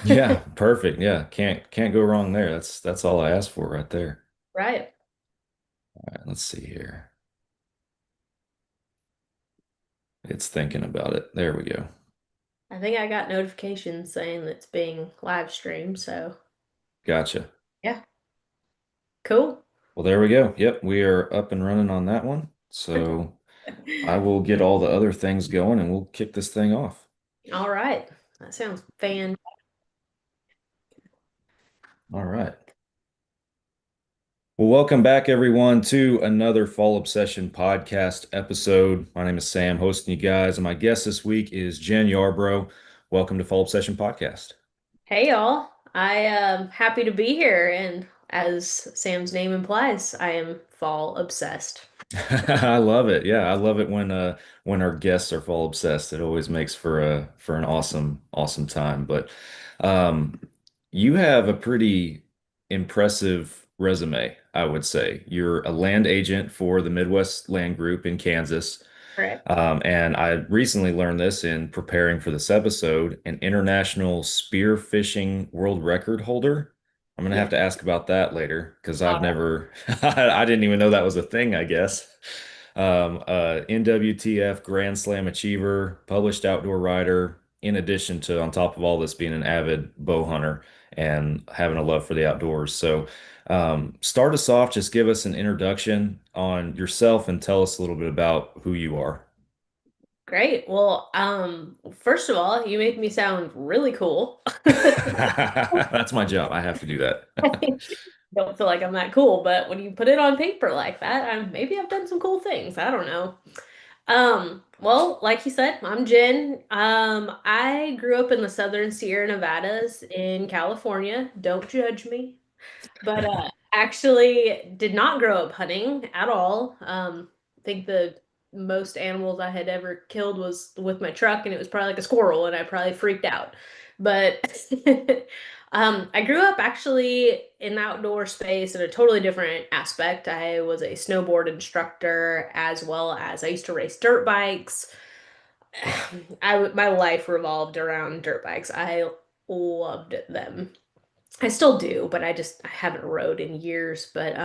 Yeah, perfect. Yeah, can't go wrong there. That's all I asked for right there. Right. All right, let's see here. It's thinking about it. There we go. I think I got notifications saying that it's being live streamed, so Gotcha. yeah, cool. Well, there we go. Yep, we are up and running on that one. So I will get all the other things going and we'll kick this thing off. All right. That sounds fan. All right. Well, welcome back, everyone, to another Fall Obsession podcast episode. My name is Sam, hosting you guys, and my guest this week is Jenn Yarbrough. Welcome to Fall Obsession Podcast. Hey y'all. I am happy to be here, and as Sam's name implies, I am fall obsessed. I love it. Yeah, I love it when our guests are fall obsessed. It always makes for an awesome time. But um you have a pretty impressive resume, I would say. You're a land agent for the Midwest Land Group in Kansas. Correct. And I recently learned this in preparing for this episode, an international spear fishing world record holder. I'm gonna have Yeah. to ask about that later because I've Uh, never, I didn't even know that was a thing, I guess. NWTF Grand Slam achiever, published outdoor rider, in addition to, on top of all this, being an avid bow hunter and having a love for the outdoors. So, start us off, just give us an introduction on yourself and tell us a little bit about who you are. Great. Well, first of all, you make me sound really cool. That's my job. I have to do that. Don't feel like I'm that cool, but when you put it on paper like that, maybe I've done some cool things. I don't know. Well, like you said, I'm Jen. I grew up in the Southern Sierra Nevadas in California. Don't judge me. But actually did not grow up hunting at all. I think the most animals I had ever killed was with my truck, and it was probably like a squirrel, and I probably freaked out. But I grew up actually in the outdoor space in a totally different aspect. I was a snowboard instructor as well as I used to race dirt bikes. My life revolved around dirt bikes. I loved them. I still do, but I haven't rode in years. But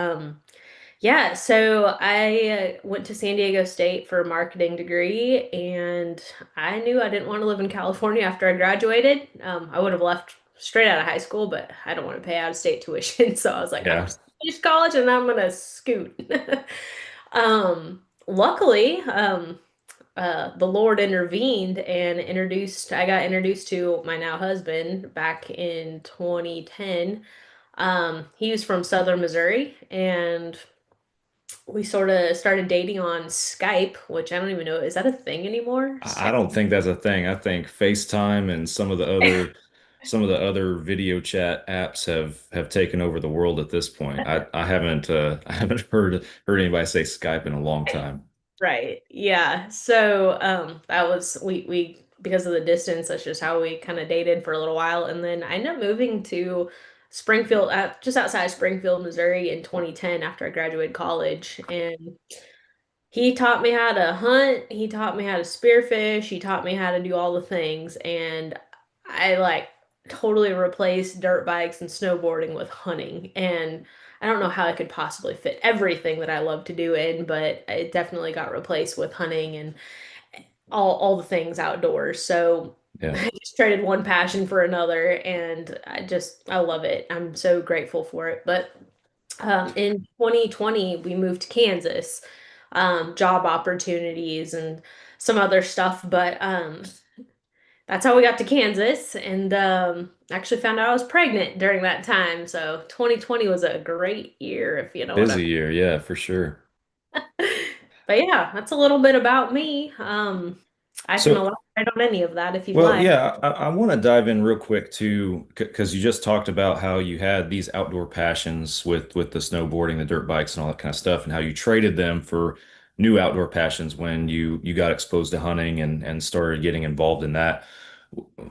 yeah, so I went to San Diego State for a marketing degree, and I knew I didn't want to live in California after I graduated. I would have left straight out of high school, but I don't want to pay out of state tuition, so I was like, I'm Yeah. just finish college and I'm gonna scoot. Luckily, the Lord intervened and I got introduced to my now husband back in 2010. He was from Southern Missouri, and we sort of started dating on Skype, which I don't even know, is that a thing anymore? I Skype? don't think that's a thing. I think FaceTime and some of the other video chat apps have taken over the world at this point. I haven't I haven't heard anybody say Skype in a long time. Right. Yeah. So that was we because of the distance, that's just how we kind of dated for a little while. And then I ended up moving to Springfield, just outside Springfield, Missouri in 2010 after I graduated college. And he taught me how to hunt, he taught me how to spearfish, he taught me how to do all the things. And I like totally replaced dirt bikes and snowboarding with hunting. And I don't know how I could possibly fit everything that I love to do in, but it definitely got replaced with hunting and all the things outdoors. So Yeah. I just traded one passion for another, and I love it. I'm so grateful for it. But in 2020, we moved to Kansas, job opportunities and some other stuff. But that's how we got to Kansas, and actually found out I was pregnant during that time. So 2020 was a great year, if you know what I Busy year, yeah, for sure. mean. But yeah, that's a little bit about me. I can So elaborate on any of that if you'd Well, like. yeah, I want to dive in real quick too, because you just talked about how you had these outdoor passions with the snowboarding, the dirt bikes, and all that kind of stuff, and how you traded them for new outdoor passions when you got exposed to hunting and started getting involved in that.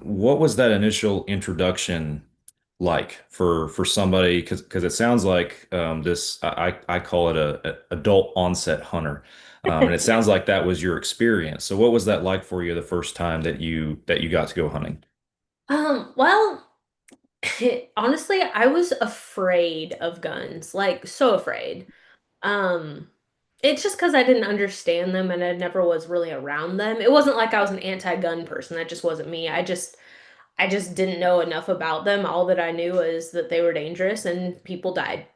What was that initial introduction like for somebody? Because it sounds like this I call it a adult onset hunter. And it sounds like that was your experience. So what was that like for you the first time that you got to go hunting? Well, Honestly, I was afraid of guns, like so afraid. Um, it's just because I didn't understand them and I never was really around them. It wasn't like I was an anti-gun person. That just wasn't me. I just didn't know enough about them. All that I knew is that they were dangerous and people died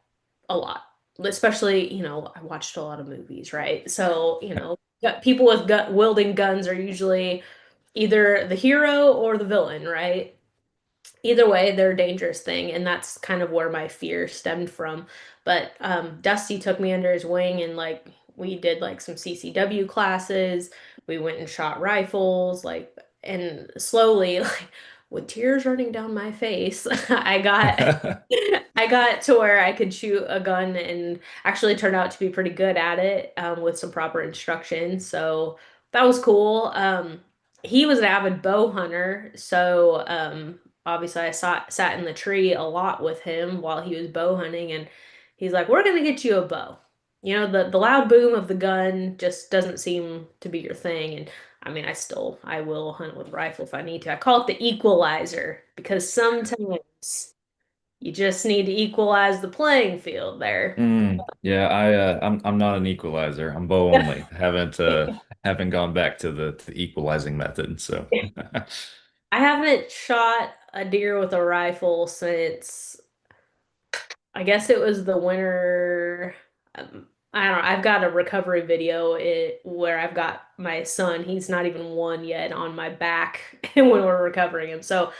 a lot. Especially, I watched a lot of movies, right? So, people with gun wielding guns are usually either the hero or the villain, right? Either way, they're a dangerous thing, and that's kind of where my fear stemmed from. But Dusty took me under his wing, and like we did like some CCW classes. We went and shot rifles, like, and slowly, like with tears running down my face, I got to where I could shoot a gun and actually turned out to be pretty good at it with some proper instruction. So that was cool. He was an avid bow hunter, so obviously I sat in the tree a lot with him while he was bow hunting, and he's like, "We're gonna get you a bow." The loud boom of the gun just doesn't seem to be your thing, and I mean, I will hunt with a rifle if I need to. I call it the equalizer because sometimes you just need to equalize the playing field there. Yeah, I'm not an equalizer. I'm bow only. Haven't gone back to the equalizing method. So I haven't shot a deer with a rifle since I guess it was the winter. I don't know. I've got a recovery video where I've got my son. He's not even one yet on my back when we're recovering him. So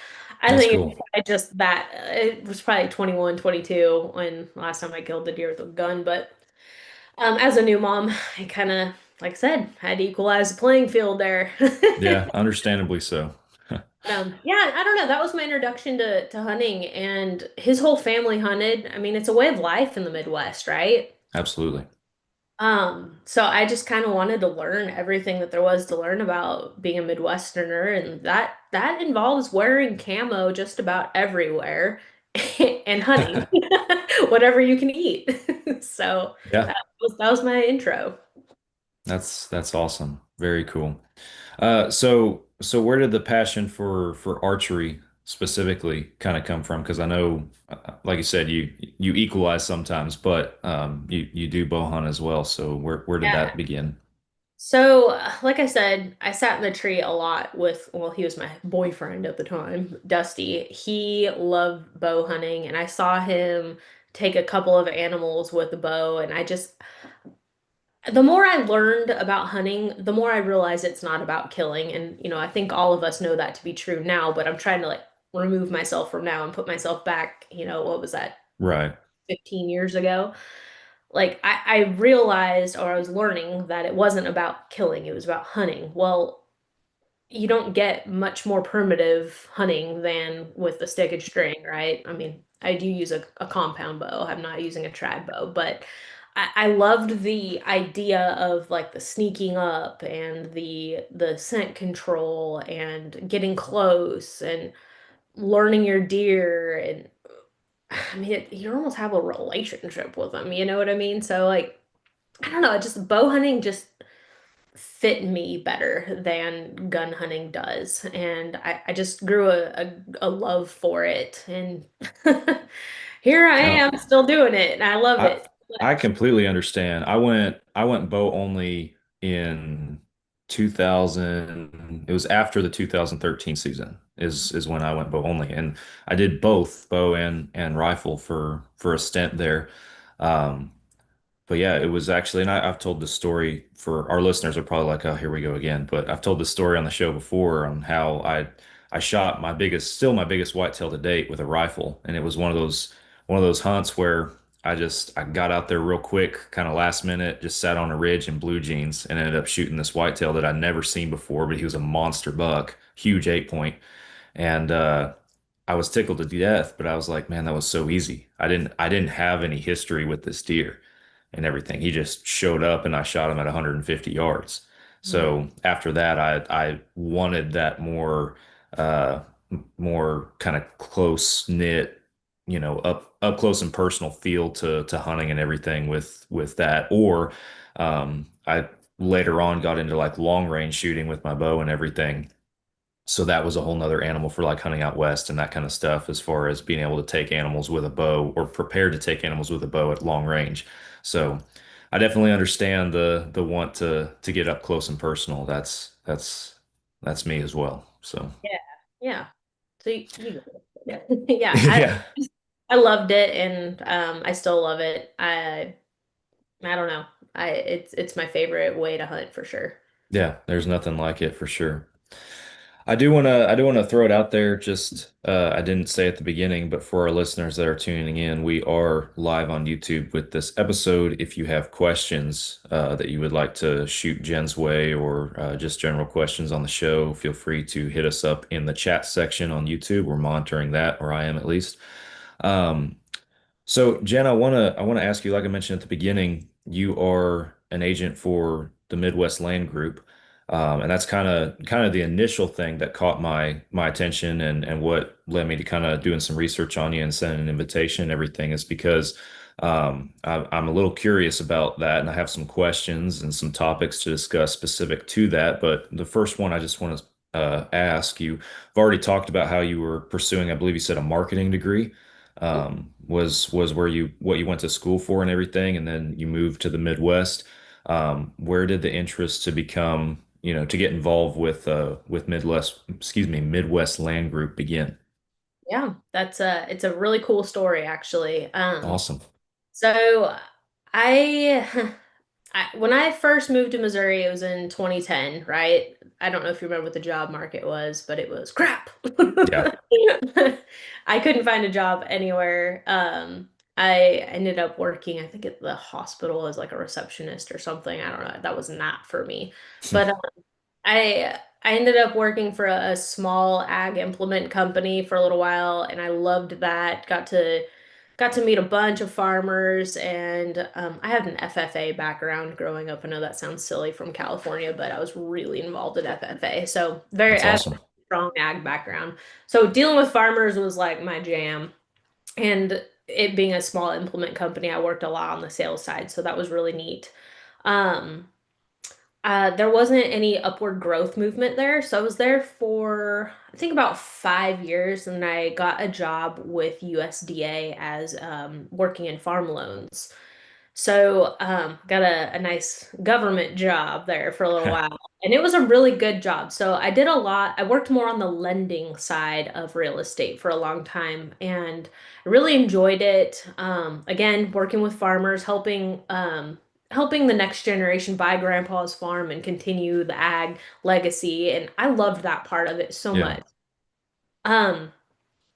I that's think it's cool. probably just that. It was probably 21, 22 when last time I killed the deer with a gun. But as a new mom, I kind of, like I said, had to equalize the playing field there. Yeah, understandably so. Yeah, I don't know. That was my introduction to hunting, and his whole family hunted. I mean, it's a way of life in the Midwest, right? Absolutely. So I just kind of wanted to learn everything that there was to learn about being a Midwesterner, and that involves wearing camo just about everywhere and hunting whatever you can eat. So Yeah, that was my intro. that's awesome. Very cool. So where did the passion for archery specifically kind of come from? Because I know, like you said, you equalize sometimes, but you do bow hunt as well. So where did Yeah. that begin? So, like I said, I sat in the tree a lot with, well, he was my boyfriend at the time, Dusty. He loved bow hunting, and I saw him take a couple of animals with a bow, and the more I learned about hunting, the more I realized it's not about killing. And, I think all of us know that to be true now, but I'm trying to like remove myself from now and put myself back, what was that, Right. 15 years ago? Like I realized or I was learning that it wasn't about killing, it was about hunting. Well, you don't get much more primitive hunting than with the stick and string, right? I mean, I do use a compound bow. I'm not using a trad bow, but I loved the idea of like the sneaking up and the scent control and getting close and learning your deer and I mean, you almost have a relationship with them, you know what I mean? So like I don't know, just bow hunting just fit me better than gun hunting does. And I just grew a love for it. And here I No, am still doing it, and I love I it so I much. completely understand. I went bow only in 2000. It was after the 2013 season is when I went bow only, and I did both bow and rifle for a stint there. Um, but yeah, it was actually, and I've told this story for our listeners are probably like, oh, here we go again. But I've told this story on the show before on how I shot still my biggest whitetail to date with a rifle, and it was one of those hunts where I got out there real quick, kind of last minute, just sat on a ridge in blue jeans, and ended up shooting this whitetail that I'd never seen before, but he was a monster buck, huge 8 point, and I was tickled to death. But I was like, man, that was so easy. I didn't have any history with this deer and everything. He just showed up and I shot him at 150 yards. Mm. So after that, I wanted that uh, more kind of close knit, up close and personal feel to hunting and everything with that. Or I later on got into like long range shooting with my bow and everything. So that was a whole nother animal for like hunting out west and that kind of stuff, as far as being able to take animals with a bow or prepared to take animals with a bow at long range. So I definitely understand the want to get up close and personal. That's me as well. So Yeah. Yeah. So you get it. Yeah, yeah. I loved it and I still love it. I don't know. It's my favorite way to hunt for sure. Yeah, there's nothing like it for sure. I do wanna throw it out there. Just I didn't say at the beginning, but for our listeners that are tuning in, we are live on YouTube with this episode. If you have questions that you would like to shoot Jen's way, or just general questions on the show, feel free to hit us up in the chat section on YouTube. We're monitoring that, or I am at least. Um, so, Jen, I wanna ask you, like I mentioned at the beginning, you are an agent for the Midwest Land Group, and that's kind of the initial thing that caught my attention, and what led me to kind of doing some research on you and sending an invitation and everything is because I'm a little curious about that, and I have some questions and some topics to discuss specific to that. But the first one I just want to ask you, I've already talked about how you were pursuing, I believe you said, a marketing degree was where you what you went to school for and everything, and then you moved to the Midwest. Where did the interest to become, to get involved with Midwest Land Group begin? Yeah, it's a really cool story actually. Awesome. So I, when I first moved to Missouri, it was in 2010, right? I don't know if you remember what the job market was, but it was crap. Yeah. I couldn't find a job anywhere. I ended up working, I think at the hospital as like a receptionist or something. I don't know. That was not for me. But I ended up working for a small ag implement company for a little while, and I loved that. Got to meet a bunch of farmers, and I had an FFA background growing up. I know that sounds silly from California, but I was really involved in FFA, so That's I have a awesome. strong ag background. So dealing with farmers was like my jam, and it being a small implement company, I worked a lot on the sales side, so that was really neat. Um, there wasn't any upward growth movement there. So I was there for, I think, about 5 years, and I got a job with USDA as working in farm loans. So, got a nice government job there for a little while, and it was a really good job. So I did a lot. I worked more on the lending side of real estate for a long time, and I really enjoyed it. Again, working with farmers, helping the next generation buy grandpa's farm and continue the ag legacy, and I loved that part of it so Yeah, much. Um,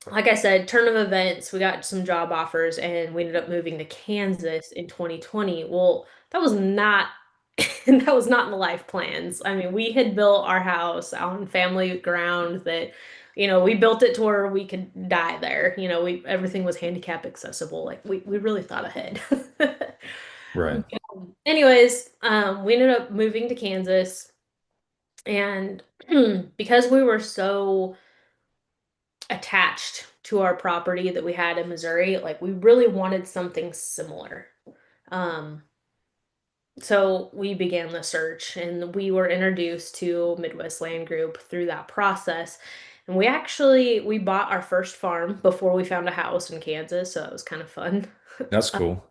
like I said, turn of events, we got some job offers and we ended up moving to Kansas in 2020. Well, that was not that was not in the life plans. I mean, we had built our house on family ground that, we built it to where we could die there. We everything was handicap accessible. Like we really thought ahead. right. Anyways, we ended up moving to Kansas, and because we were so attached to our property that we had in Missouri, like we really wanted something similar. Um, so we began the search and we were introduced to Midwest Land Group through that process. And we bought our first farm before we found a house in Kansas, so it was kind of fun. That's cool.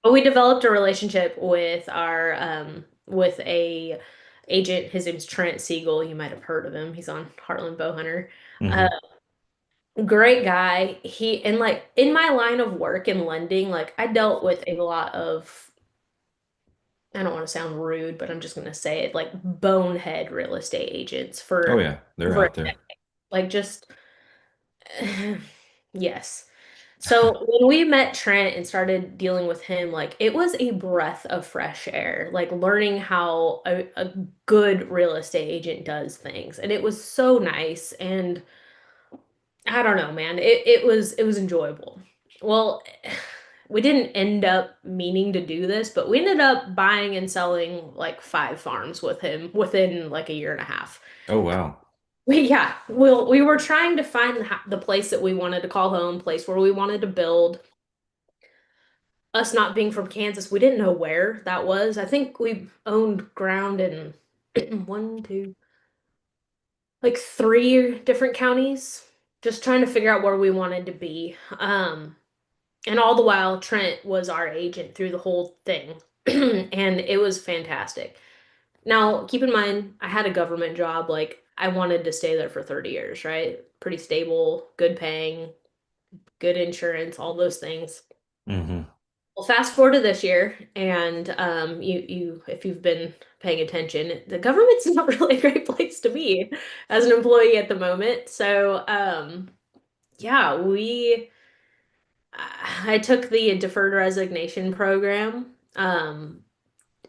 But we developed a relationship with our with a agent. His name's Trent Siegel. You might have heard of him. He's on Heartland Bowhunter. Uh, Hmm. Great guy. He and like in my line of work in lending, like I dealt with a lot of, I don't want to sound rude, but I'm just gonna say it, like bonehead real estate agents Oh for yeah, they're over a out there. decade. Like just yes. So when we met Trent and started dealing with him, like it was a breath of fresh air, like learning how a good real estate agent does things. And it was so nice. And I don't know, man. It was enjoyable. Well, we didn't end up meaning to do this, but we ended up buying and selling like 5 farms with him within like a year and a half. Oh wow. We were trying to find the place that we wanted to call home, place where we wanted to build. Us not being from Kansas, we didn't know where that was. I think we owned ground in one, two. like 3 different counties, just trying to figure out where we wanted to be. And all the while, Trent was our agent through the whole thing, and it was fantastic. Now, keep in mind, I had a government job. Like, I wanted to stay there for 30 years, right? Pretty stable, good paying, good insurance, all those things. Hmm. Well, fast forward to this year, and if you've been paying attention, the government's not really a great place to be as an employee at the moment. So, yeah, I took the deferred resignation program.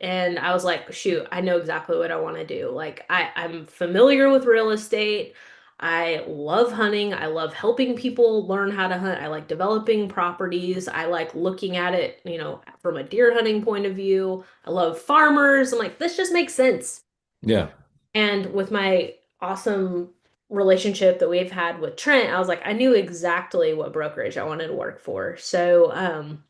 And I was like, shoot, I know exactly what I want to do. Like I'm familiar with real estate. I love hunting. I love helping people learn how to hunt. I like developing properties. I like looking at it, from a deer hunting point of view. I love farmers. I'm like, this just makes sense. Yeah. And with my awesome relationship that we've had with Trent, I was like, I knew exactly what brokerage I wanted to work for. So, I'm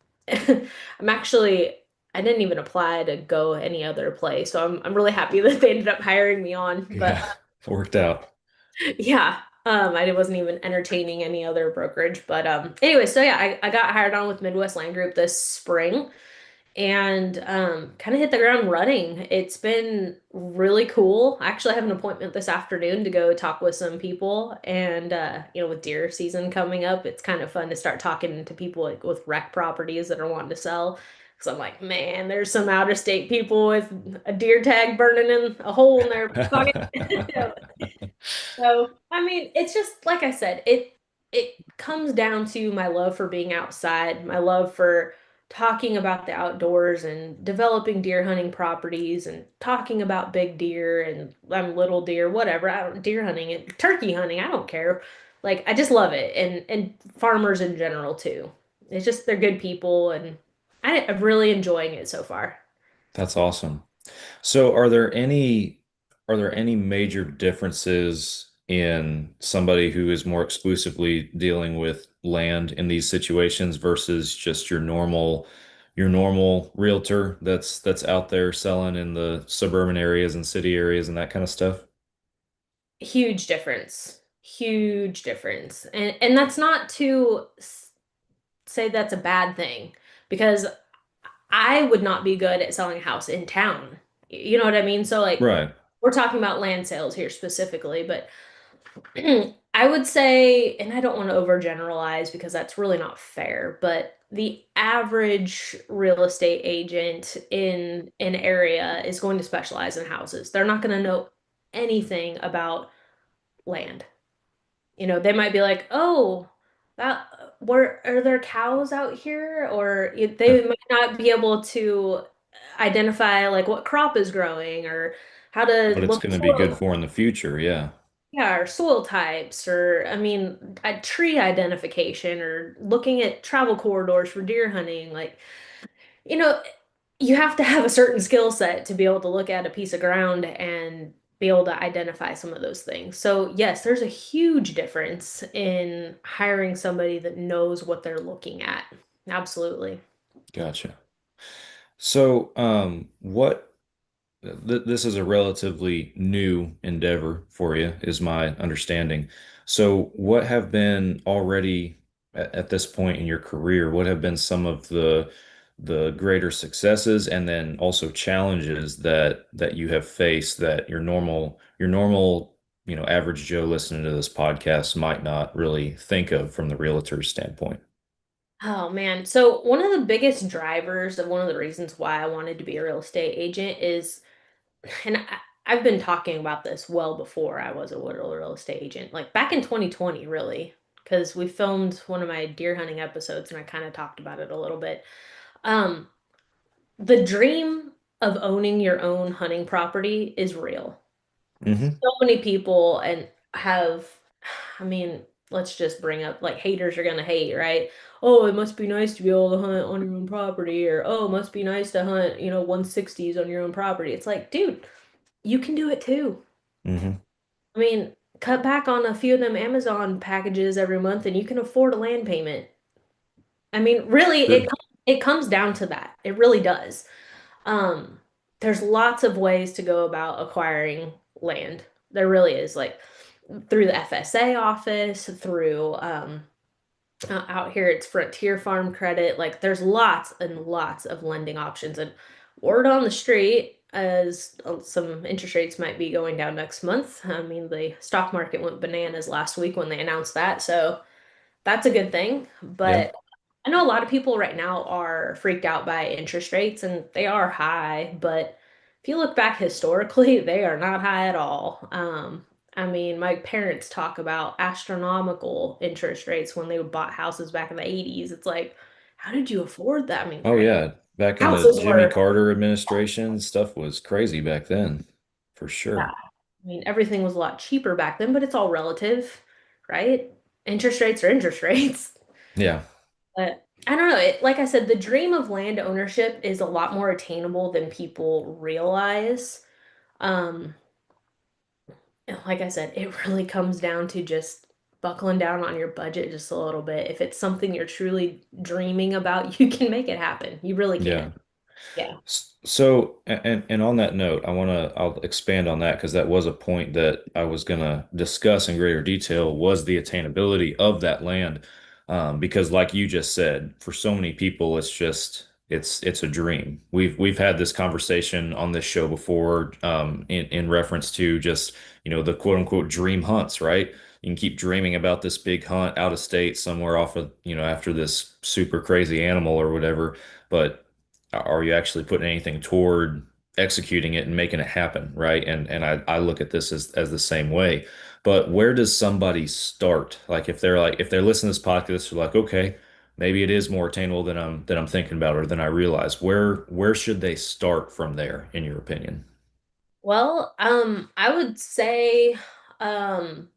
actually, I didn't even apply to go any other place. So I'm really happy that they ended up hiring me on. But Yeah. Worked out. yeah, I wasn't even entertaining any other brokerage. But anyway, so yeah, I got hired on with Midwest Land Group this spring and kind of hit the ground running. It's been really cool. I actually have an appointment this afternoon to go talk with some people, and with deer season coming up, it's kind of fun to start talking to people like with rec properties that are wanting to sell. Because I'm like, man, there's some out of state people with a deer tag burning in a hole in their pocket. So, I mean, it's just like I said, it comes down to my love for being outside, my love for talking about the outdoors and developing deer hunting properties and talking about big deer and little deer, whatever. I don't deer hunting and turkey hunting, I don't care. Like I just love it and farmers in general too. It's just they're good people and I'm really enjoying it so far. That's awesome. So are there any major differences in somebody who is more exclusively dealing with land in these situations versus just your normal realtor that's out there selling in the suburban areas and city areas and that kind of stuff? Huge difference. Huge difference. And that's not to say that's a bad thing because I would not be good at selling a house in town. You know what I mean? So like Right. we're talking about land sales here specifically, but I would say, and I don't want to overgeneralize because that's really not fair, but the average real estate agent in an area is going to specialize in houses. They're not going to know anything about land. They might be like, "Oh, that where are there cows out here?" Or they might not be able to identify like what crop is growing or how to What it's look going at to be good soil, for in the future. Yeah. yeah, or soil types, or I mean, a tree identification, or looking at travel corridors for deer hunting. Like, you know, you have to have a certain skill set to be able to look at a piece of ground and be able to identify some of those things. So, yes, there's a huge difference in hiring somebody that knows what they're looking at. Absolutely. Gotcha. So, this is a relatively new endeavor for you, is my understanding. So, what have been already at this point in your career, what have been some of the greater successes and then also challenges that you have faced that your normal, average Joe listening to this podcast might not really think of from the realtor's standpoint? Oh man. So, one of the biggest drivers of one of the reasons why I wanted to be a real estate agent is, and I've been talking about this well before I was a real estate agent, like back in 2020, really, because we filmed one of my deer hunting episodes and I kind of talked about it a little bit. Um, the dream of owning your own hunting property is real. Hmm. So many people and have, I mean, let's just bring up like haters are gonna hate, right? Oh, it must be nice to be able to hunt on your own property, or oh, it must be nice to hunt, 160s on your own property. It's like, dude, you can do it too. Hmm. I mean, cut back on a few of them Amazon packages every month and you can afford a land payment. I mean, really, Sure. it comes down to that. It really does. There's lots of ways to go about acquiring land. There really is. Like, through the FSA office, through out here it's Frontier Farm Credit. Like there's lots and lots of lending options. And word on the street, as some interest rates might be going down next month. I mean, the stock market went bananas last week when they announced that, so that's a good thing. Yeah. But I know a lot of people right now are freaked out by interest rates, and they are high, but if you look back historically, they are not high at all. I mean, my parents talk about astronomical interest rates when they bought houses back in the 80s. It's like, how did you afford that? I mean, Oh yeah. Back in the houses Jimmy were, Carter administration, stuff was crazy back then, for yeah, sure. I mean, everything was a lot cheaper back then, but it's all relative, right? Interest rates are interest rates. Yeah. But I don't know. Like I said, the dream of land ownership is a lot more attainable than people realize. Um, and like I said, it really comes down to just buckling down on your budget just a little bit. If it's something you're truly dreaming about, you can make it happen. You really can. Yeah. Yeah. So, and on that note, I'll expand on that because that was a point that I was gonna discuss in greater detail was the attainability of that land. Because like you just said, for so many people, it's a dream. We've had this conversation on this show before, in reference to just, the quote unquote dream hunts, right? You can keep dreaming about this big hunt out of state somewhere off of, after this super crazy animal or whatever, but are you actually putting anything toward executing it and making it happen, right? And I look at this as the same way. But where does somebody start? Like if they're listening to this podcast, they're like, okay, maybe it is more attainable than I'm thinking about or than I realize. Where should they start from there, in your opinion? Well, I would say, um,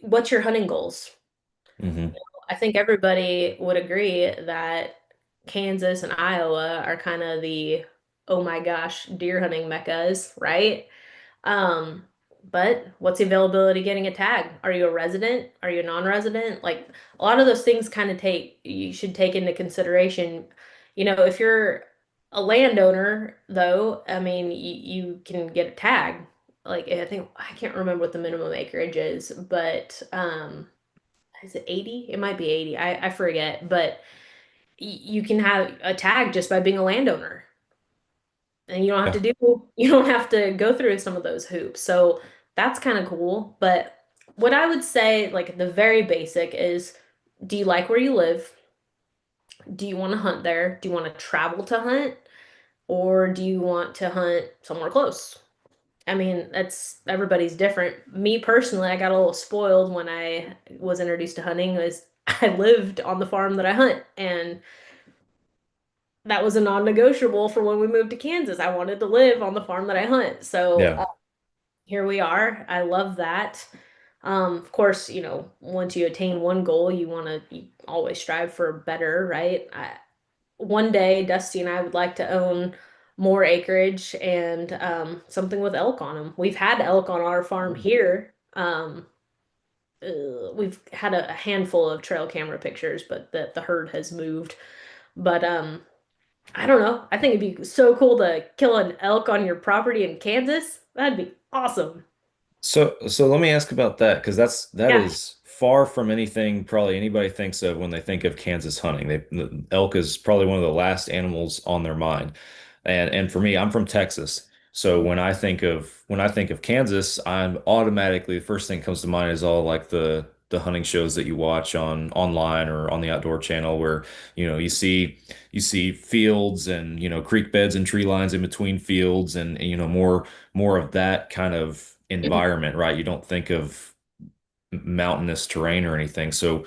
what's your hunting goals? Hmm. I think everybody would agree that Kansas and Iowa are kind of the oh my gosh deer hunting meccas, right? Um, but what's the availability getting a tag? Are you a resident? Are you a non-resident? Like a lot of those things kind of you should take into consideration. If you're a landowner, though, I mean, you can get a tag. Like I can't remember what the minimum acreage is, but is it 80? It might be 80. I forget, but you can have a tag just by being a landowner. And Yeah. you don't have to go through some of those hoops. So that's kind of cool. But what I would say, like the very basic is, do you like where you live? Do you want to hunt there? Do you want to travel to hunt? Or do you want to hunt somewhere close? I mean, that's everybody's different. Me personally, I got a little spoiled when I was introduced to hunting, was I lived on the farm that I hunt, and that was a non-negotiable for when we moved to Kansas. I wanted to live on the farm that I hunt. So Yeah. here we are. I love that. Of course, once you attain one goal, you always strive for better, right? One day, Dusty and I would like to own more acreage and something with elk on them. We've had elk on our farm here. We've had a handful of trail camera pictures, but the herd has moved. But I don't know. I think it'd be so cool to kill an elk on your property in Kansas. That'd be awesome. So let me ask about that because that Yeah. is far from anything probably anybody thinks of when they think of Kansas hunting. The elk is probably one of the last animals on their mind. And for me, I'm from Texas. So when I think of Kansas, I'm automatically the first thing that comes to mind is all like the hunting shows that you watch on online or on the outdoor channel where you see fields and creek beds and tree lines in between fields and more of that kind of environment, right? You don't think of mountainous terrain or anything. So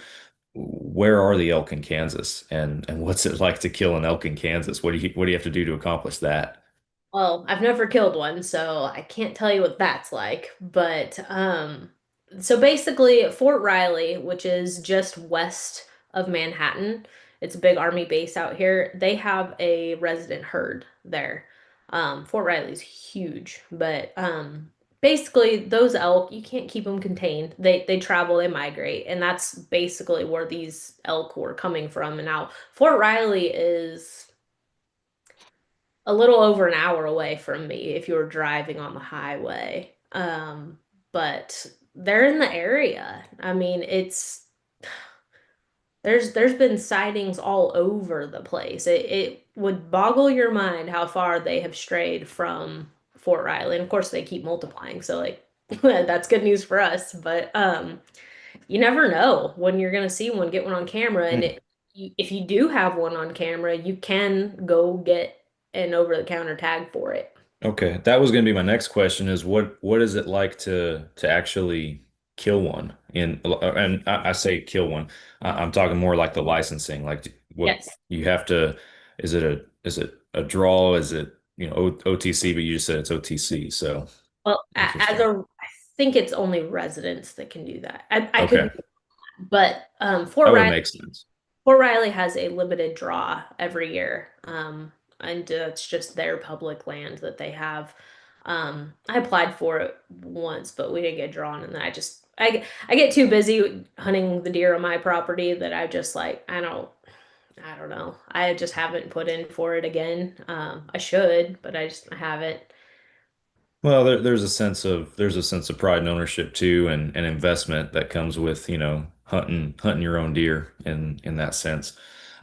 where are the elk in Kansas and what's it like to kill an elk in Kansas? What do you have to do to accomplish that? Well, I've never killed one, so I can't tell you what that's like. But so basically, Fort Riley, which is just west of Manhattan, it's a big army base out here. They have a resident herd there. Fort Riley's huge, but basically those elk, you can't keep them contained. They travel, they migrate, and that's basically where these elk were coming from. And now Fort Riley is a little over an hour away from me if you were driving on the highway. but they're in the area. I mean, it's there's been sightings all over the place. It would boggle your mind how far they have strayed from Fort Riley. And of course, they keep multiplying, so like that's good news for us. But you never know when you're gonna see one, get one on camera, and Hmm. if you do have one on camera, you can go get an over-the-counter tag for it. Okay, that was going to be my next question is what is it like to actually kill one and I say kill one. I'm talking more like the licensing, like what Yes. you have to, is it a draw, is it, OTC, but you just said it's OTC, so Well, as interesting. a, I think it's only residents that can do that. I could be, Okay, but that would make sense. Fort Riley has a limited draw every year, and it's just their public land that they have. I applied for it once, but we didn't get drawn, and then I get too busy hunting the deer on my property that I just like I don't know. I just haven't put in for it again. I should, but I haven't. Well, there's a sense of pride and ownership too, and investment that comes with, hunting your own deer in that sense.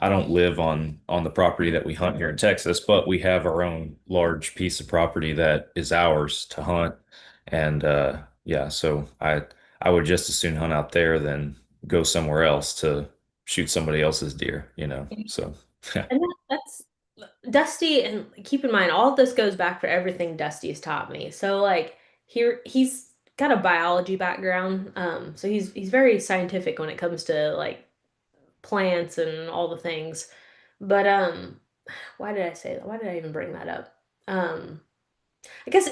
I don't live on the property that we hunt here in Texas, but we have our own large piece of property that is ours to hunt. And yeah, so I would just as soon hunt out there than go somewhere else to shoot somebody else's deer. So And that's Dusty, and keep in mind, all of this goes back for everything Dusty's taught me. So like he's got a biology background, so he's very scientific when it comes to like plants and all the things. But why did I say that? Why did I even bring that up? Um, I guess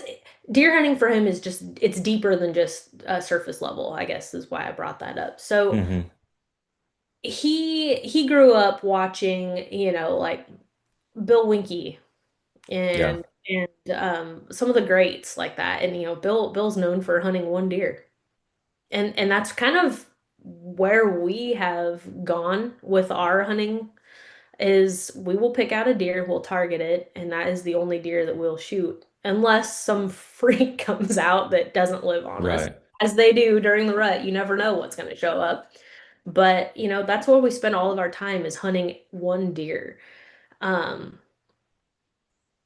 deer hunting for him is just it's deeper than just surface level, I guess is why I brought that up. So hmm. he grew up watching, like Bill Winke Yeah, and some of the greats like that. And Bill's known for hunting one deer. And that's kind of where we have gone with our hunting is we will pick out a deer, we'll target it, and that is the only deer that we'll shoot unless some freak comes out that doesn't live on us. right. As they do during the rut, you never know what's going to show up. But, that's where we spend all of our time is hunting one deer. Um,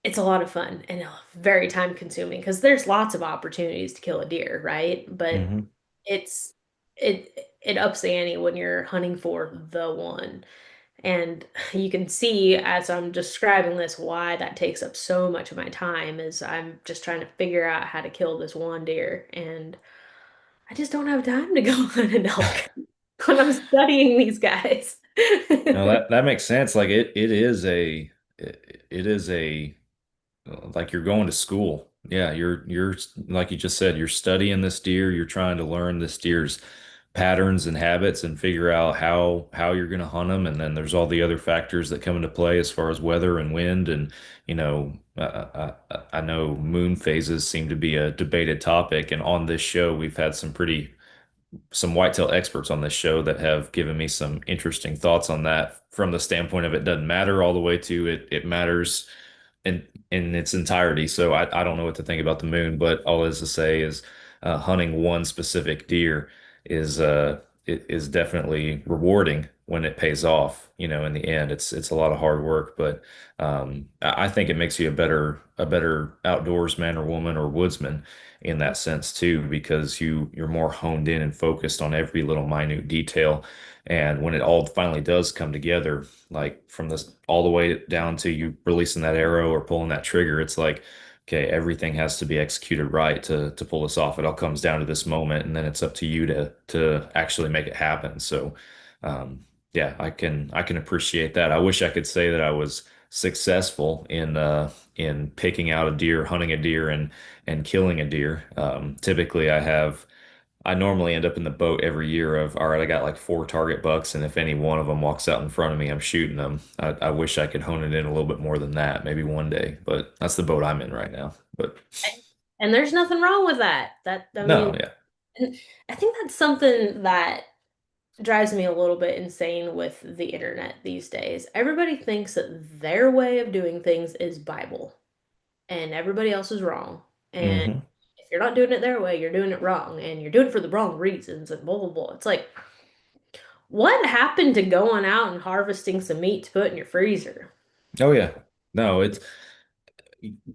it's a lot of fun and very time consuming because there's lots of opportunities to kill a deer, right? But Hmm. it's it ups the ante when you're hunting for the one. And you can see as I'm describing this why that takes up so much of my time is I'm just trying to figure out how to kill this one deer and I just don't have time to go hunt an elk when I'm studying these guys. No, that makes sense. Like it is a like you're going to school. Yeah, you're like you just said, you're studying this deer, you're trying to learn this deer's patterns and habits and figure out how you're going to hunt them. And then there's all the other factors that come into play as far as weather and wind. And I know moon phases seem to be a debated topic. And on this show, we've had some whitetail experts on this show that have given me some interesting thoughts on that from the standpoint of it doesn't matter all the way to it matters in its entirety. So I don't know what to think about the moon, but all is to say is hunting one specific deer it is definitely rewarding when it pays off. In the end, it's a lot of hard work, but I think it makes you a better outdoorsman or woman or woodsman in that sense too, because you're more honed in and focused on every little minute detail. And when it all finally does come together, like from this all the way down to you releasing that arrow or pulling that trigger, it's like, okay, everything has to be executed right to pull this off. It all comes down to this moment, and then it's up to you to actually make it happen. So, yeah, I can appreciate that. I wish I could say that I was successful in picking out a deer, hunting a deer, and killing a deer. Typically, I normally end up in the boat every year of, all right, I got like four target bucks, and if any one of them walks out in front of me, I'm shooting them. I wish I could hone it in a little bit more than that, maybe one day, but that's the boat I'm in right now. But And there's nothing wrong with that. I no, mean, yeah. and I think that's something that drives me a little bit insane with the internet these days. Everybody thinks that their way of doing things is Bible, and everybody else is wrong. And Hmm. you're not doing it their way, you're doing it wrong, and you're doing it for the wrong reasons, and blah blah blah. It's like, what happened to going out and harvesting some meat to put in your freezer? Oh yeah. No, it's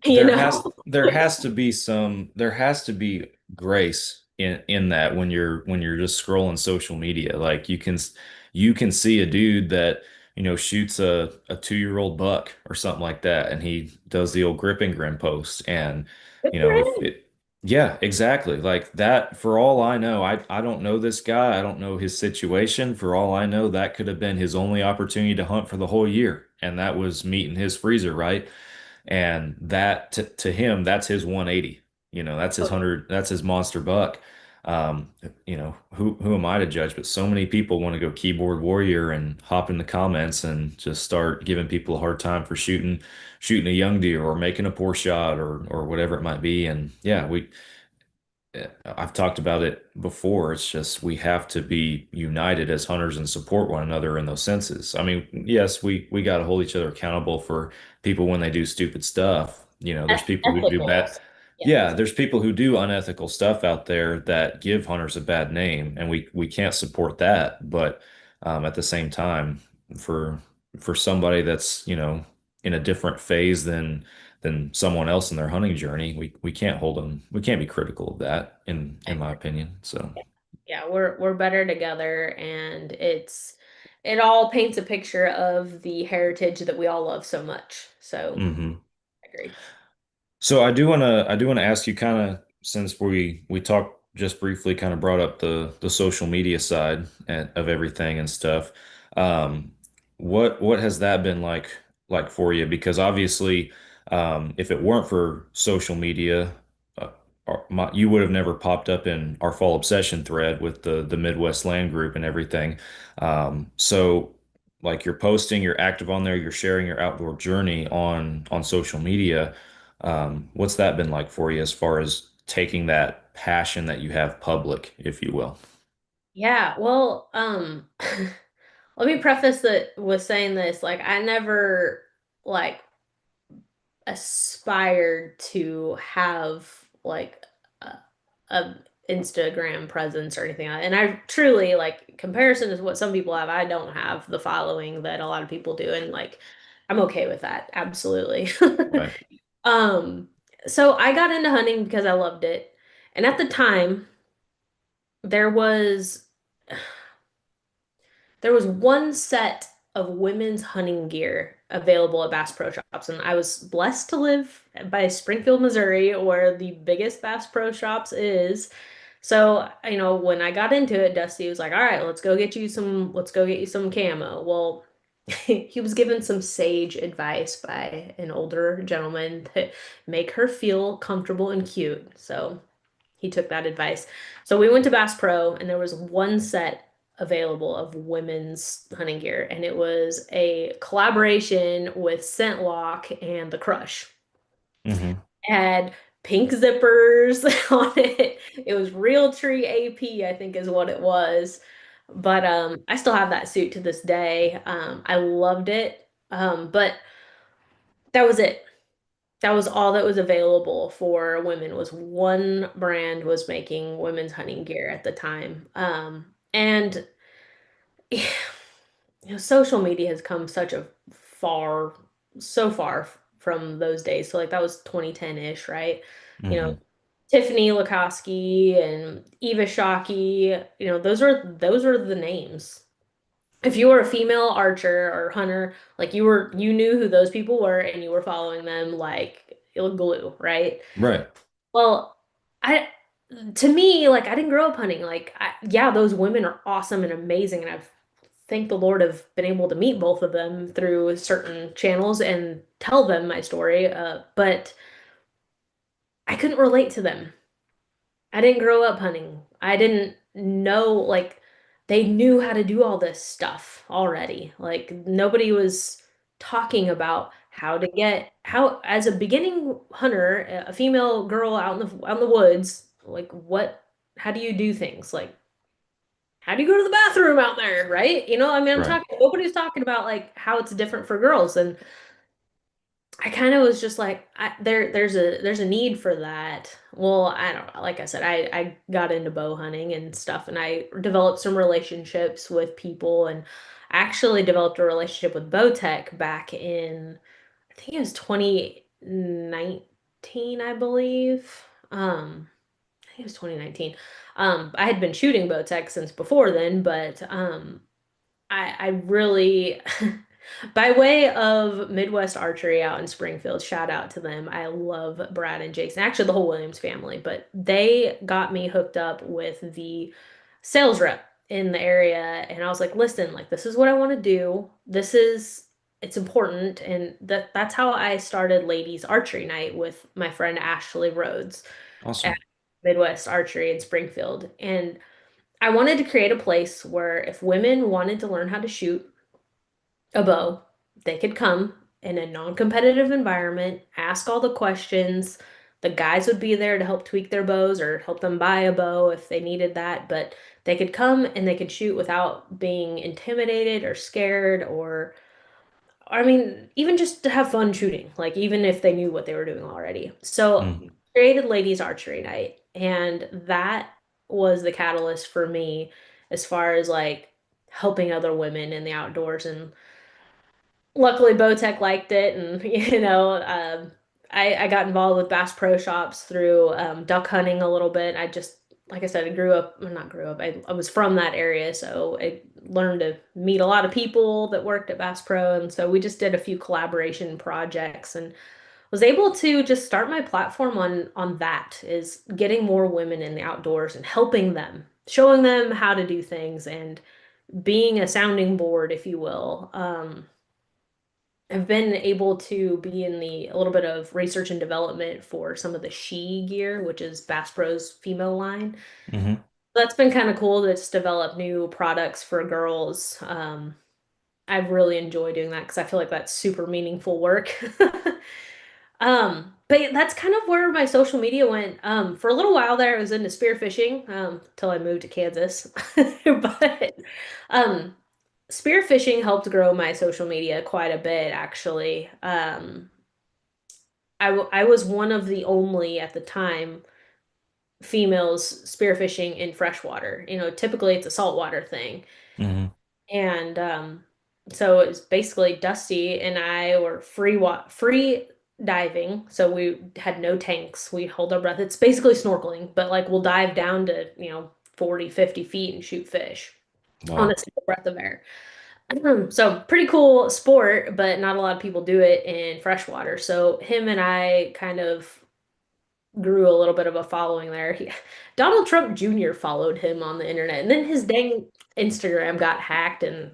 You know? there has to be grace in that when you're just scrolling social media. Like you can see a dude that, you know, shoots a 2-year-old buck or something like that, and he does the old grip and grin post. And, Good you for know, him. it yeah, exactly. Like that, for all I know, I don't know this guy. I don't know his situation. For all I know, that could have been his only opportunity to hunt for the whole year. And that was meat in his freezer, right? And that to him, that's his 180. You know, that's his Oh, 100, that's his monster buck. You know, who am I to judge? But so many people want to go keyboard warrior and hop in the comments and just start giving people a hard time for shooting a young deer or making a poor shot or whatever it might be. And yeah, I've talked about it before. It's just we have to be united as hunters and support one another in those senses. I mean, yes, we got to hold each other accountable for people when they do stupid stuff. You know, there's people who do ethical. bad. Yeah, Yes. there's people who do unethical stuff out there that give hunters a bad name, and we can't support that. But at the same time, for for somebody that's, you know, in a different phase than someone else in their hunting journey. We can't hold them. We can't be critical of that, in my opinion. So, Yeah, we're better together, and it all paints a picture of the heritage that we all love so much. So hmm. I agree. So I do wanna ask you kind of, since we talked just briefly, kind of brought up the social media side of everything and stuff. Um, what has that been like for you? Because obviously, if it weren't for social media, uh, you would have never popped up in our fall obsession thread with the Midwest Land Group and everything. So like you're posting, you're active on there, you're sharing your outdoor journey on social media. What's that been like for you as far as taking that passion that you have public, if you will? Yeah, well, let me preface that with saying this, like I never like aspired to have like a Instagram presence or anything. And I truly like comparison to what some people have. I don't have the following that a lot of people do, and like I'm okay with that. Absolutely. Right. Um, so I got into hunting because I loved it. And at the time, there was there was one set of women's hunting gear available at Bass Pro Shops, and I was blessed to live by Springfield, Missouri, where the biggest Bass Pro Shops is. So, you know, when I got into it, Dusty was like, "All right, let's go get you some camo." Well, he was given some sage advice by an older gentleman to make her feel comfortable and cute. So, he took that advice. So we went to Bass Pro, and there was one set available of women's hunting gear, and it was a collaboration with Scent Lock and The Crush. Hmm. It had pink zippers on it. It was Realtree AP, I think is what it was. But I still have that suit to this day. I loved it. But that was it. That was all that was available for women, was one brand was making women's hunting gear at the time. And you know, social media has come far, so far from those days. So like that was 2010-ish, right? You know, Hmm. Tiffany Lukoski and Eva Shockey, you know, those are the names. If you were a female archer or hunter, like you knew who those people were and you were following them like glue, right? Right. Well, I to me, like I didn't grow up hunting. Yeah, those women are awesome and amazing, and I've thank the Lord have been able to meet both of them through certain channels and tell them my story. But I couldn't relate to them. I didn't grow up hunting. I didn't know like they knew how to do all this stuff already. Like nobody was talking about how as a beginning hunter, a female girl out in the woods, like what how do you do things? Like how do you go to the bathroom out there, right? You know, I mean, Right. nobody's talking about like how it's different for girls. And I kind of was just like, there's a need for that. Well, I don't know. Like I said, I got into bow hunting and stuff, and I developed some relationships with people, and I actually developed a relationship with Bowtech back in, I think it was 2019, I believe. I think it was 2019. I had been shooting Bowtech since before then, but I really, by way of Midwest Archery out in Springfield, shout out to them. I love Brad and Jason, actually the whole Williams family, but they got me hooked up with the sales rep in the area. And I was like, listen, like this is what I want to do. It's important. And that's how I started Ladies Archery Night with my friend Ashley Rhodes at Awesome. Midwest Archery in Springfield. And I wanted to create a place where if women wanted to learn how to shoot a bow, they could come in a non-competitive environment, ask all the questions. The guys would be there to help tweak their bows or help them buy a bow if they needed that, but they could come and they could shoot without being intimidated or scared or I mean, even just to have fun shooting, like even if they knew what they were doing already. So, Hmm. created Ladies Archery Night, and that was the catalyst for me as far as like helping other women in the outdoors. And luckily, Bowtech liked it, and I got involved with Bass Pro Shops through duck hunting a little bit. Like I said, I grew up, well, not grew up, I was from that area, so I learned to meet a lot of people that worked at Bass Pro, and so we just did a few collaboration projects and was able to just start my platform on that is getting more women in the outdoors and helping them, showing them how to do things and being a sounding board, if you will. I've been able to be in the a little bit of research and development for some of the she gear, which is Bass Pro's female line. Hmm. That's been kind of cool to just develop new products for girls. I really enjoy doing that because I feel like that's super meaningful work. But that's kind of where my social media went. For a little while there, I was into spearfishing, till I moved to Kansas. But um, spearfishing helped grow my social media quite a bit, actually. I was one of the only at the time females spearfishing in freshwater. You know, typically it's a saltwater thing. Hmm. And so it was basically Dusty and I were free diving. So we had no tanks. We hold our breath. It's basically snorkeling, but like we'll dive down to, 40, 50 feet and shoot fish on a Wow. single breath of air. So pretty cool sport, but not a lot of people do it in freshwater. So him and I kind of grew a little bit of a following there. Donald Trump Jr. followed him on the internet, and then his dang Instagram got hacked, and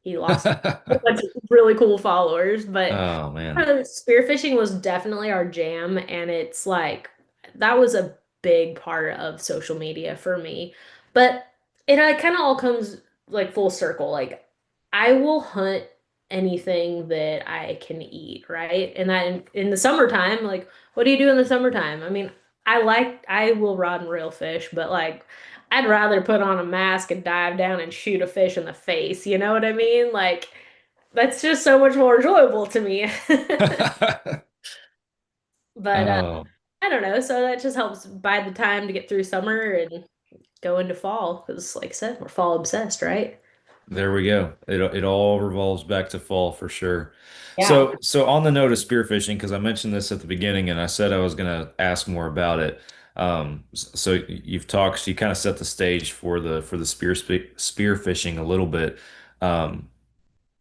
he lost a bunch of really cool followers. But Oh man. spearfishing was definitely our jam, and it's like that was a big part of social media for me. But it kind of all comes like full circle. Like I will hunt anything that I can eat, right? And that in the summertime, like what do you do in the summertime? I mean, I will rod and reel fish, but like I'd rather put on a mask and dive down and shoot a fish in the face. You know what I mean? Like that's just so much more enjoyable to me. But Oh, I don't know. So that just helps buy the time to get through summer and go into fall because, like I said, we're fall obsessed, right? there we go. It all revolves back to fall for sure. Yeah. So on the note of spearfishing, because I mentioned this at the beginning and I said I was gonna ask more about it. So you've talked, you kind of set the stage for the spearfishing a little bit. Um,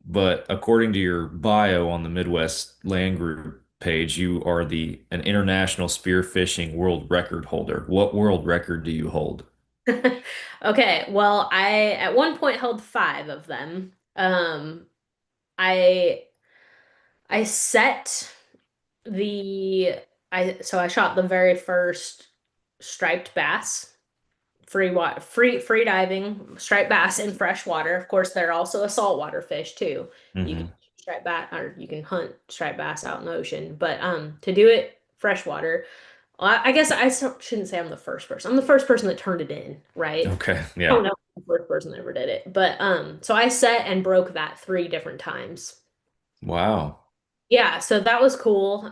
but according to your bio on the Midwest Land Group page, you are the an international spearfishing world record holder. What world record do you hold? Okay, well, I at one point held five of them. I I set the I shot the very first striped bass, free diving striped bass in fresh water. Of course, they're also a saltwater fish too. You can Hmm. shoot striped bass or you can hunt striped bass out in the ocean, but to do it freshwater, well, I guess shouldn't say I'm the first person. I'm the first person that turned it in, right? Okay, I don't yeah. know if I'm the first person that ever did it, but so I set and broke that three different times. Wow. Yeah, so that was cool.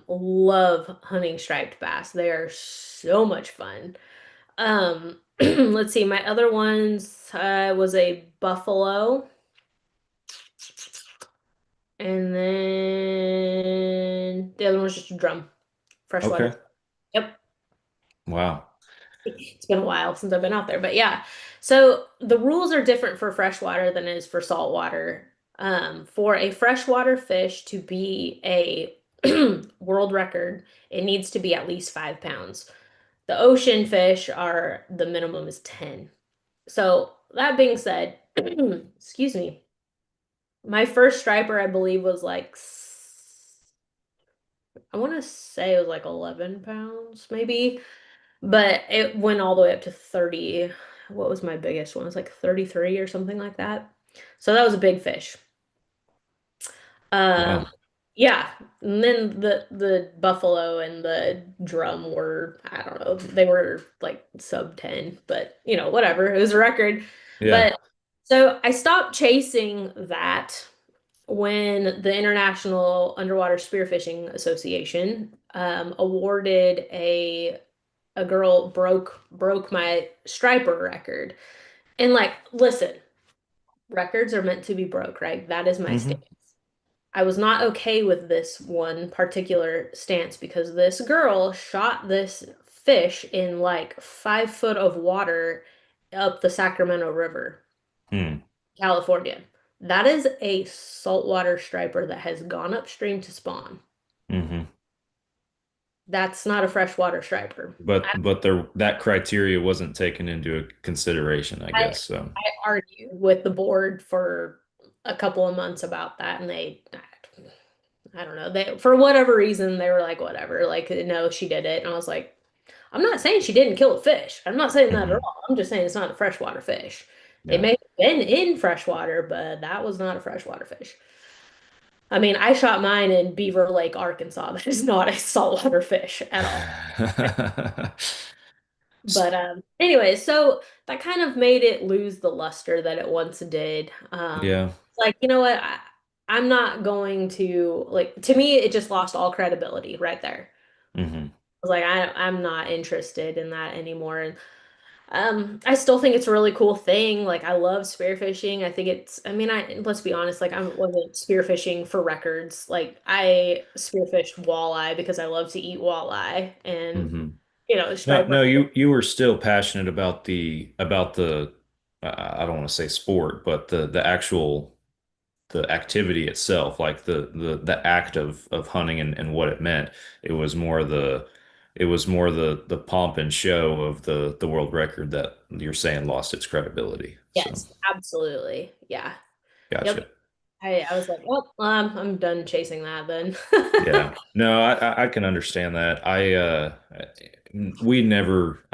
Love hunting striped bass. They are so much fun. Let's see, my other ones was a buffalo, and then the other one was just a drum, freshwater. Okay. Yep. Wow. It's been a while since I've been out there, but yeah. So the rules are different for freshwater than it is for saltwater. For a freshwater fish to be a world record, it needs to be at least 5 pounds. The ocean fish are the minimum is 10. So that being said, excuse me, my first striper, I believe, was like I want to say it was like 11 pounds, maybe. But it went all the way up to 30. What was my biggest one? It was like 33 or something like that. So that was a big fish. Um, Wow. yeah. And then the buffalo and the drum were, I don't know, they were like sub 10, but whatever. It was a record. Yeah. But so I stopped chasing that when the International Underwater Spearfishing Association awarded a girl broke my striper record. And like, listen, records are meant to be broke, right? That is my Hmm. stance. I was not okay with this one particular stance because this girl shot this fish in like 5 foot of water up the Sacramento River, Hmm. California. That is a saltwater striper that has gone upstream to spawn. Hmm. That's not a freshwater striper. But there that criteria wasn't taken into consideration, I I guess. So. I argued with the board for a couple of months about that, and I don't know, they for whatever reason they were like, whatever, like no, she did it, and I was like, I'm not saying she didn't kill a fish. I'm not saying that at Hmm. all. I'm just saying it's not a freshwater fish. It Yeah. may have been in freshwater, but that was not a freshwater fish. I mean, I shot mine in Beaver Lake, Arkansas. That is not a saltwater fish at all. But anyway, so that kind of made it lose the luster that it once did. Yeah. Like, you know what? I'm not going to like to me it just lost all credibility right there. Hmm. I was like, I'm not interested in that anymore. And I still think it's a really cool thing. Like I love spearfishing. I think it's I mean, let's be honest, like I wasn't spearfishing for records. Like I spearfished walleye because I love to eat walleye and Hmm. No, striper. no, you were still passionate about the I don't want to say sport, but the actual the activity itself, like the act of hunting and what it meant. It was more the pomp and show of the world record that you're saying lost its credibility. So Yes, absolutely. Yeah. Yep. gotcha. I was like, well, I'm done chasing that then. Yeah. No, I can understand that. We never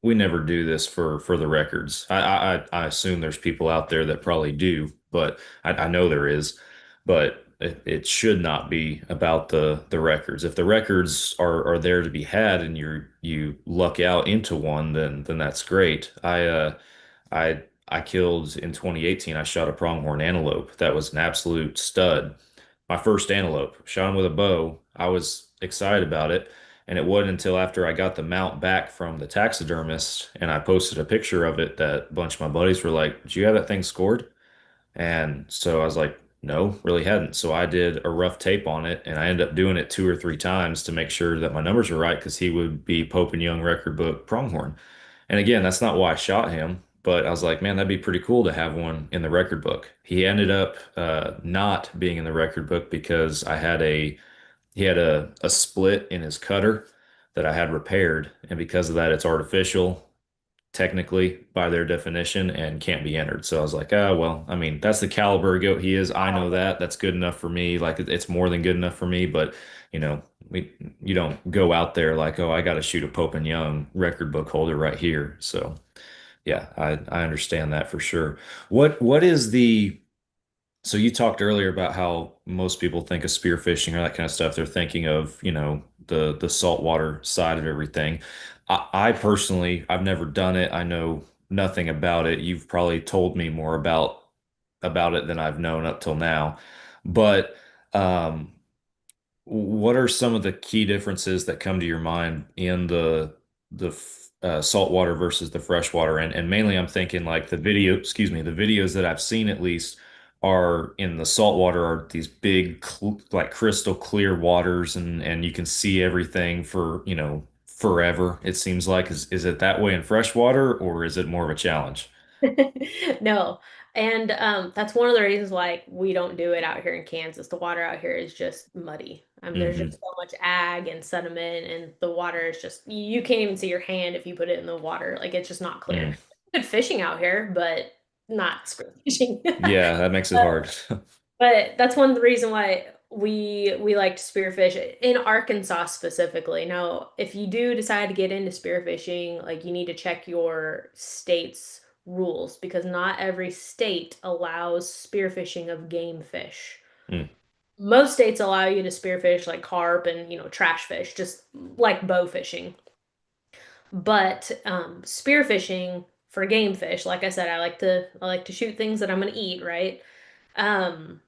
we never do this for the records. I assume there's people out there that probably do, but I know there is, but it should not be about the records. If the records are there to be had and you luck out into one, then that's great. I killed in 2018, I shot a pronghorn antelope. That was an absolute stud. My first antelope, shot him with a bow. I was excited about it. And it wasn't until after I got the mount back from the taxidermist and I posted a picture of it that a bunch of my buddies were like, "Did you have that thing scored?" And so I was like, no, really hadn't. So I did a rough tape on it and I ended up doing it 2 or 3 times to make sure that my numbers were right because he would be Pope and Young record book pronghorn. And again, that's not why I shot him, but I was like, man, that'd be pretty cool to have one in the record book. He ended up not being in the record book because he had a split in his cutter that I had repaired, and because of that, it's artificial technically by their definition and can't be entered. So I was like, oh, well, I mean, that's the caliber of goat he is. I know that. That's good enough for me. Like it's more than good enough for me. But you know, you don't go out there like, oh, I got to shoot a Pope and Young record book holder right here. So yeah, I understand that for sure. What is the so you talked earlier about how most people think of spearfishing or that kind of stuff. They're thinking of, the saltwater side of everything. I personally, I've never done it. I know nothing about it. You've probably told me more about it than I've known up till now. But What are some of the key differences that come to your mind in the saltwater versus the freshwater? And mainly I'm thinking like the videos that I've seen at least are in the saltwater are these big like crystal clear waters and you can see everything for, forever, it seems like. Is it that way in freshwater or is it more of a challenge? No. And that's one of the reasons why we don't do it out here in Kansas. The water out here is just muddy. There's just Hmm. so much ag and sediment, and the water is just, you can't even see your hand if you put it in the water. Like it's just not clear. Mm. Good fishing out here, but not sport fishing. Yeah, that makes it hard. But that's one of the reason why we like to spearfish in Arkansas specifically. Now, if you do decide to get into spearfishing, like you need to check your state's rules because not every state allows spearfishing of game fish. Mm. Most states allow you to spearfish like carp and, trash fish, just like bow fishing. But spearfishing for game fish, like I said, I like to shoot things that I'm gonna eat, right? Um,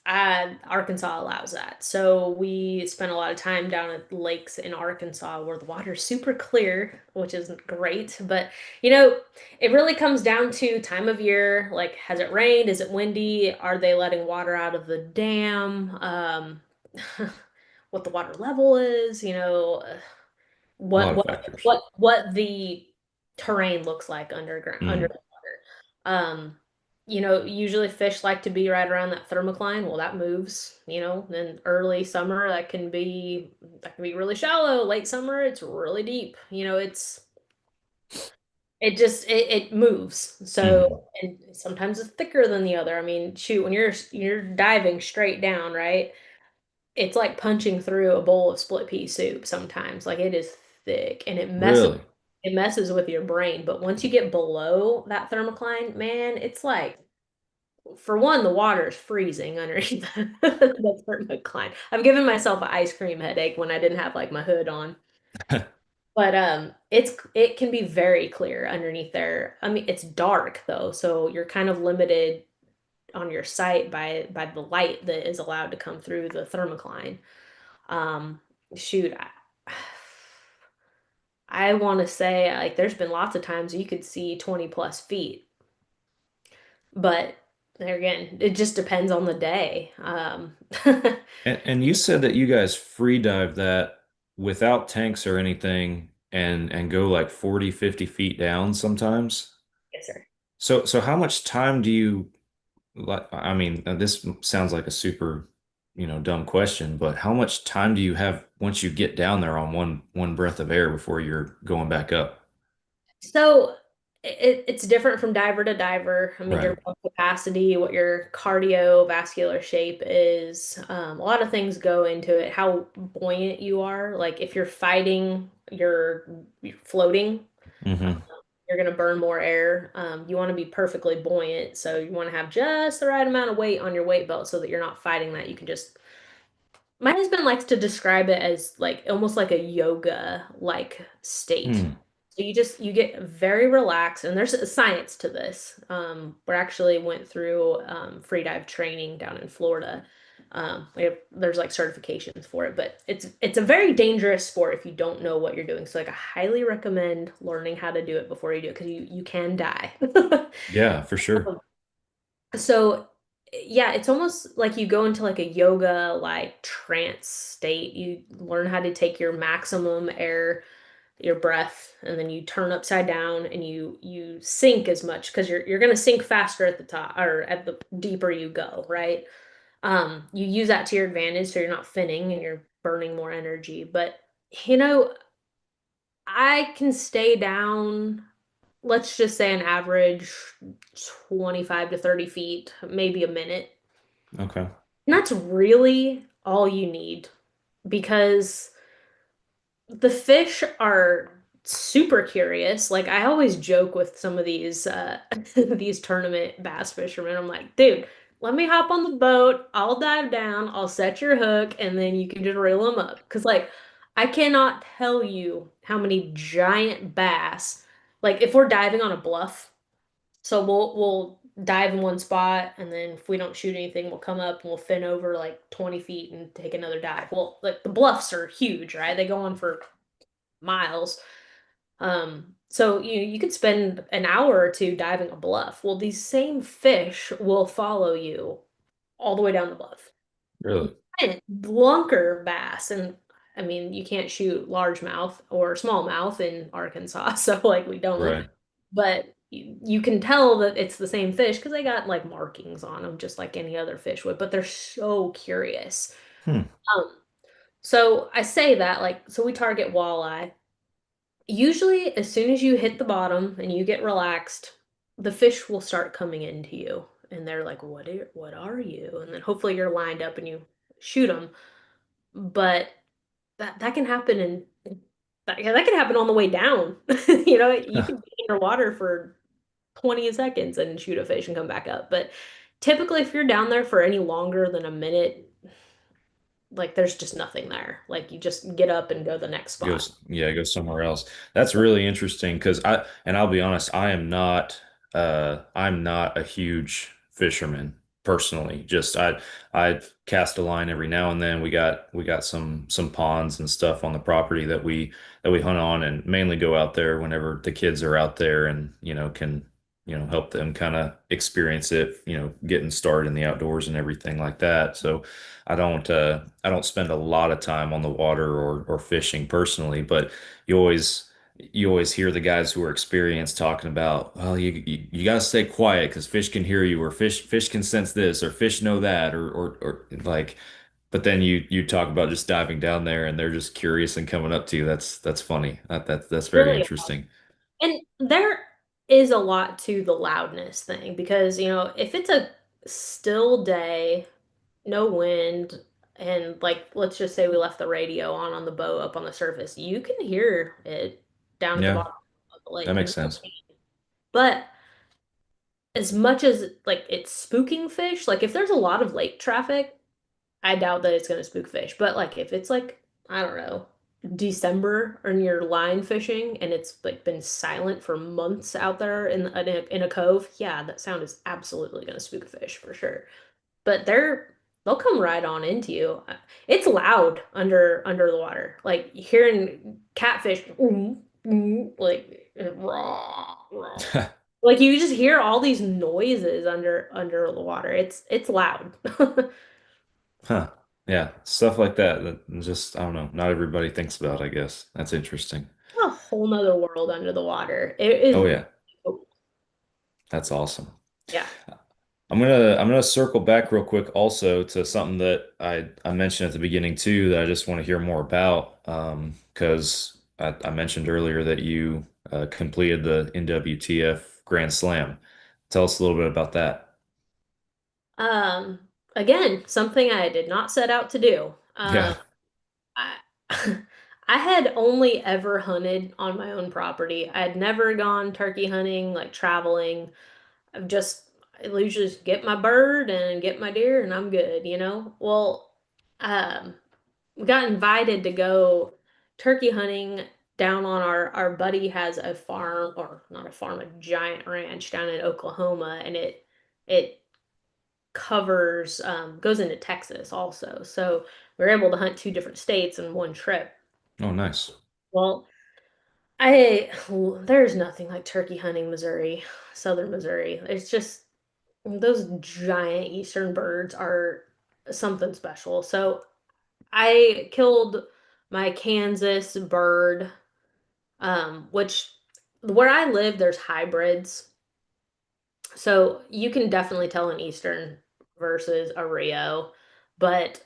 Arkansas allows that. So we spent a lot of time down at lakes in Arkansas where the water's super clear, which is great. But, you know, it really comes down to time of year. Like, has it rained? Is it windy? Are they letting water out of the dam? What the water level is, A what lot of what factors. what the terrain looks like underground under Mm. the water. Usually fish like to be right around that thermocline. Well, that moves, in early summer that can be really shallow. Late summer, it's really deep. It moves. Hmm. So, and sometimes it's thicker than the other. I mean, shoot, when you're diving straight down, right? It's like punching through a bowl of split pea soup sometimes. Like it is thick and Really? it messes with your brain. But once you get below that thermocline, man, it's like for one, the water is freezing underneath the thermocline. I've given myself an ice cream headache when I didn't have like my hood on. But it can be very clear underneath there. I mean, it's dark though, so you're kind of limited on your sight by the light that is allowed to come through the thermocline. Um, shoot, I want to say like there's been lots of times you could see 20 plus feet, but there again, it just depends on the day. And you said that you guys free dive that without tanks or anything and go like 40, 50 feet down sometimes. Yes, sir. So how much time do you like, I mean, this sounds like a super, dumb question, but how much time do you have once you get down there on one breath of air before you're going back up? So it's different from diver to diver. I mean, Right. your lung capacity, what your cardiovascular shape is. A lot of things go into it. How buoyant you are. Like if you're fighting, you're floating. uh, Hmm. You're gonna burn more air. You want to be perfectly buoyant, so you want to have just the right amount of weight on your weight belt so that you're not fighting that. You can just My husband likes to describe it as like almost like a yoga like state. Hmm. So you get very relaxed, and there's a science to this. We actually went through free dive training down in Florida. There's like certifications for it, but it's a very dangerous sport if you don't know what you're doing. So like I highly recommend learning how to do it before you do it because you can die. Yeah, for sure. So, yeah, it's almost like you go into like a yoga like trance state. You learn how to take your maximum air, your breath, and then you turn upside down and you sink as much because you're gonna sink faster at the top or at the deeper you go, right? You use that to your advantage so you're not finning and you're burning more energy. But you know, I can stay down, let's just say an average 25 to 30 feet, maybe a minute. Okay. And that's really all you need because the fish are super curious. Like I always joke with some of these these tournament bass fishermen. I'm like, dude, let me hop on the boat. I'll dive down. I'll set your hook, and then you can just reel them up. Because like, I cannot tell you how many giant bass. Like if we're diving on a bluff, so we'll dive in one spot, and then if we don't shoot anything, we'll come up and we'll fin over like 20 feet and take another dive. Well, like the bluffs are huge, right? They go on for miles. So you could spend an hour or two diving a bluff. Well, these same fish will follow you all the way down the bluff. Really? And lunker bass, and I mean, you can't shoot largemouth or smallmouth in Arkansas, so like we don't. Right. But you can tell that it's the same fish because they got like markings on them, just like any other fish would. But they're so curious. Hmm. Um, so I say that like, so we target walleye. Usually, as soon as you hit the bottom and you get relaxed, the fish will start coming into you, and they're like, what are you?" And then hopefully you're lined up and you shoot them. But that can happen in that can happen on the way down. You can be underwater for 20 seconds and shoot a fish and come back up. But typically, if you're down there for any longer than a minute, like there's just nothing there. Like you just get up and go to the next spot. Go somewhere else. That's really interesting because I'll be honest, I'm not a huge fisherman personally. Just I cast a line every now and then. We got some ponds and stuff on the property that we hunt on and mainly go out there whenever the kids are out there and can help them kind of experience it, getting started in the outdoors and everything like that. So I don't spend a lot of time on the water or fishing personally, but you always you always hear the guys who are experienced talking about, well, you got to stay quiet because fish can hear you, or fish can sense this, or fish know that, or like. But then you talk about just diving down there and they're just curious and coming up to you. That's funny. That's very Really. interesting. And there is a lot to the loudness thing because, if it's a still day, no wind, and like let's just say we left the radio on the boat up on the surface, you can hear it down at the Yeah, bottom of the that lake. makes sense. But as much as like it's spooking fish, like if there's a lot of lake traffic, I doubt that it's gonna spook fish. But like if it's like, I don't know, December and you're line fishing and it's like been silent for months out there in a cove, yeah, that sound is absolutely gonna spook a fish for sure. But they'll come right on into you. It's loud under the water. Like hearing catfish, like raw, raw. Like you just hear all these noises under the water. It's loud. Huh. Yeah, stuff like that. That just, I don't know. Not everybody thinks about, I guess. That's interesting. A whole nother world under the water. It Oh is, yeah, that's awesome. yeah. I'm gonna circle back real quick also to something that I mentioned at the beginning too that I just want to hear more about. Because I mentioned earlier that you completed the NWTF Grand Slam. Tell us a little bit about that. Um, Again, something I did not set out to do. Yeah. I I had only ever hunted on my own property. I had never gone turkey hunting, like traveling. I usually just get my bird and get my deer and I'm good. Well, um, we got invited to go turkey hunting down on our buddy has a farm, or not a farm, a giant ranch down in Oklahoma, and it covers goes into Texas also. So we were able to hunt two different states in one trip. Oh, nice. Well, I there's nothing like turkey hunting Missouri, southern Missouri. It's just those giant eastern birds are something special. So I killed my Kansas bird, which where I live, there's hybrids. So you can definitely tell an Eastern versus a Rio, but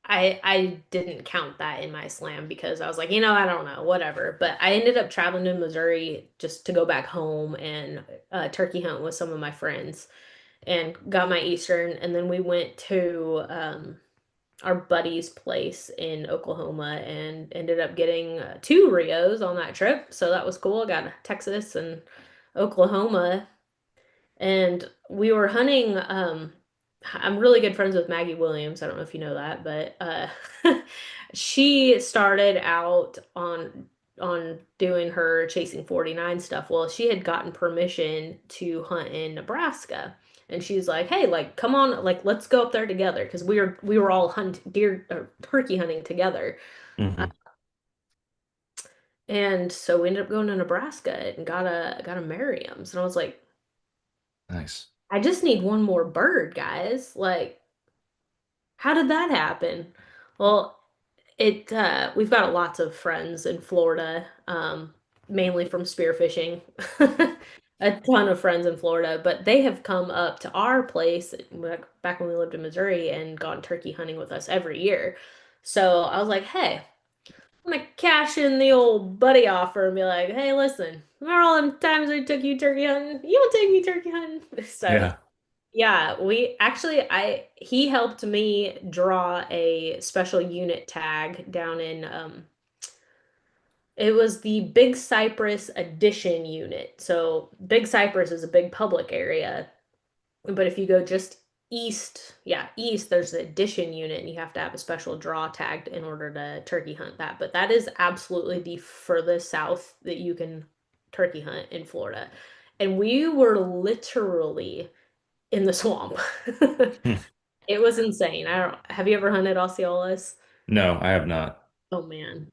I didn't count that in my slam because I was like, I don't know, whatever. But I ended up traveling to Missouri just to go back home and turkey hunt with some of my friends and got my Eastern, and then we went to our buddy's place in Oklahoma and ended up getting two Rios on that trip. So that was cool. I got Texas and Oklahoma, and we were hunting. I'm really good friends with Maggie Williams. I don't know if you know that, but she started out on. on doing her chasing 49 stuff. Well, she had gotten permission to hunt in Nebraska. And she's like, "Hey, like come on, like let's go up there together because we were all hunt deer or turkey hunting together." Uh, Hmm. and so we ended up going to Nebraska and got a Merriam's. And I was like, Nice. "I just need one more bird, guys. Like, how did that happen?" Well, we've got lots of friends in Florida, mainly from spearfishing. A ton of friends in Florida, but they have come up to our place back when we lived in Missouri and gone turkey hunting with us every year. So I was like, hey, I'm gonna cash in the old buddy offer and be like, hey, listen, remember all them times I took you turkey hunting? You want to take me turkey hunting? So Yeah. yeah, we actually I he helped me draw a special unit tag down in it was the Big Cypress Addition unit. So Big Cypress is a big public area, but if you go just east, yeah, east, there's the Addition unit and you have to have a special draw tag in order to turkey hunt that. But that is absolutely the furthest south that you can turkey hunt in Florida. And we were literally in the swamp. Hmm. It was insane. I don't, have you ever hunted Osceolas? No, I have not. Oh man.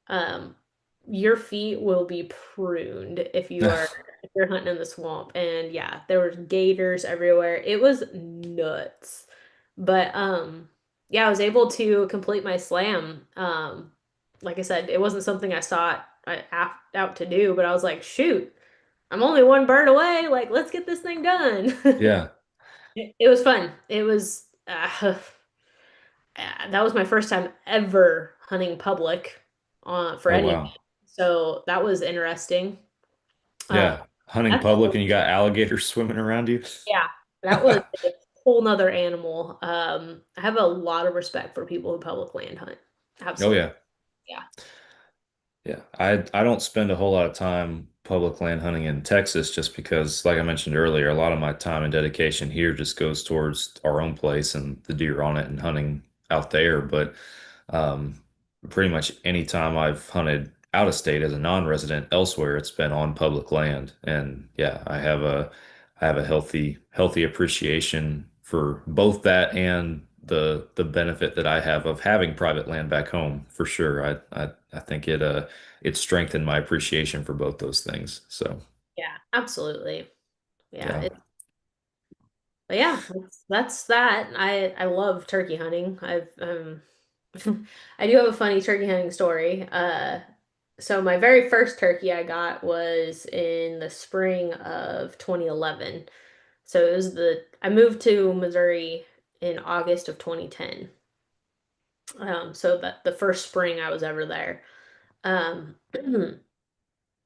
Your feet will be pruned if you're hunting in the swamp. And yeah, there was gators everywhere. It was nuts. But yeah, I was able to complete my slam. Like I said, it wasn't something I sought out to do, but I was like, shoot, I'm only one bird away. Like, let's get this thing done. Yeah. It was fun. It was that was my first time ever hunting public for Oh, anything. wow. So that was interesting. Uh, Yeah. Hunting that's public and you got alligators swimming around you. yeah, that was a whole nother animal. I have a lot of respect for people who public land hunt. Oh, Absolutely. yeah. Yeah. Yeah, I don't spend a whole lot of time public land hunting in Texas just because, like I mentioned earlier, a lot of my time and dedication here just goes towards our own place and the deer on it and hunting out there. But um, pretty much any time I've hunted out of state as a non-resident elsewhere, it's been on public land. And yeah, I have a healthy appreciation for both that and the benefit that I have of having private land back home for sure. I think it strengthened my appreciation for both those things. So Yeah, absolutely. Yeah. yeah. But yeah, that's that. I love turkey hunting. I've I do have a funny turkey hunting story. So my very first turkey I got was in the spring of 2011. So it was I moved to Missouri in August of 2010. So that the first spring I was ever there. Um,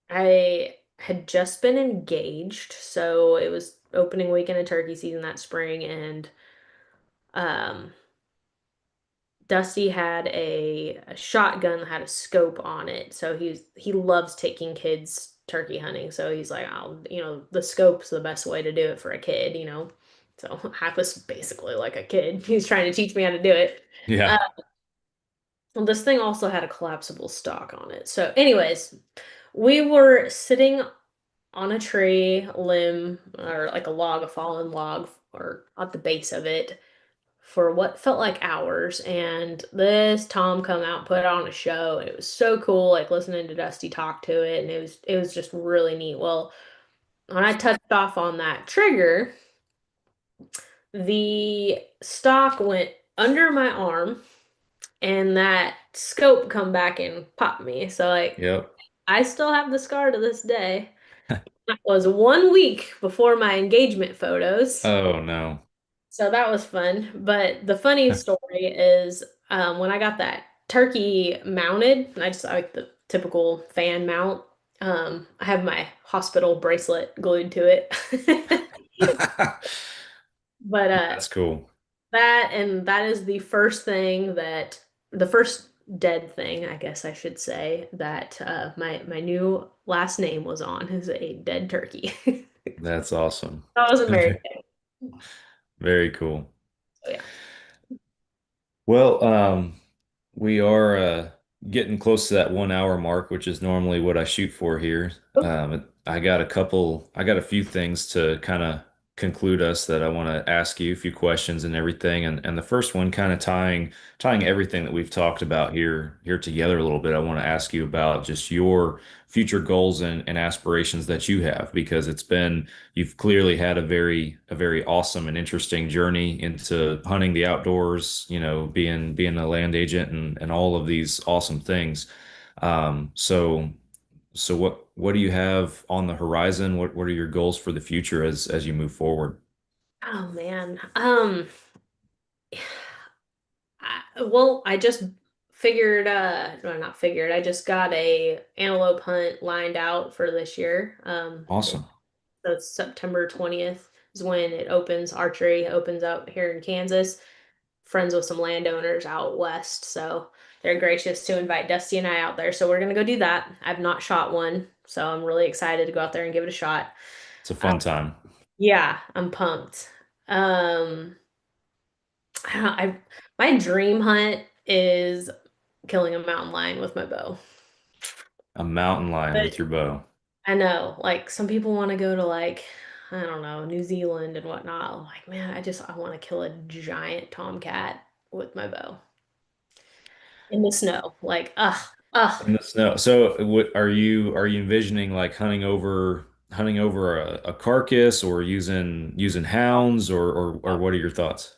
I had just been engaged, so it was opening weekend of turkey season that spring, and um, Dusty had a shotgun that had a scope on it. So he loves taking kids turkey hunting. So he's like, oh, the scope's the best way to do it for a kid. So I was basically like a kid. He's trying to teach me how to do it. Uh, Yeah. well, this thing also had a collapsible stock on it. So, anyways, we were sitting on a tree limb or like a log, a fallen log, or at the base of it for what felt like hours. And this Tom come out, put on a show, and it was so cool, like listening to Dusty talk to it, and it was just really neat. Well, when I touched off on that trigger, the stock went under my arm and that scope come back and popped me. So like Yep. I still have the scar to this day. That was 1 week before my engagement photos. Oh no. So that was fun. But the funny story is when I got that turkey mounted, I just like the typical fan mount. I have my hospital bracelet glued to it. But That's cool. that is the first dead thing, I guess I should say, that my new last name was on is a dead turkey. That's awesome. I wasn't married yet, Very cool. so yeah. Well, we are getting close to that 1 hour mark, which is normally what I shoot for here. I got a few things to kind of conclude us that I want to ask you, a few questions and everything. And the first one kind of tying everything that we've talked about here together a little bit. I want to ask you about just your future goals and aspirations that you have, because you've clearly had a very awesome and interesting journey into hunting the outdoors, being a land agent and all of these awesome things. So what do you have on the horizon? What are your goals for the future as you move forward? Oh man. Well, I just figured well, not figured. I just got a antelope hunt lined out for this year. Awesome. So it's September 20th is when it opens. Archery opens up here in Kansas. Friends with some landowners out west, so they're gracious to invite Dusty and I out there. So we're gonna go do that. I've not shot one, so I'm really excited to go out there and give it a shot. It's a Uh, fun time. yeah, I'm pumped. Um, I don't, I my dream hunt is killing a mountain lion with my bow. A mountain lion But with your bow. I know, like some people want to go to like I don't know, New Zealand and whatnot. I'm like, man, I want to kill a giant tomcat with my bow in the snow. Like, ugh. In the snow. So are you envisioning like hunting over a carcass, or using hounds, or what are your thoughts?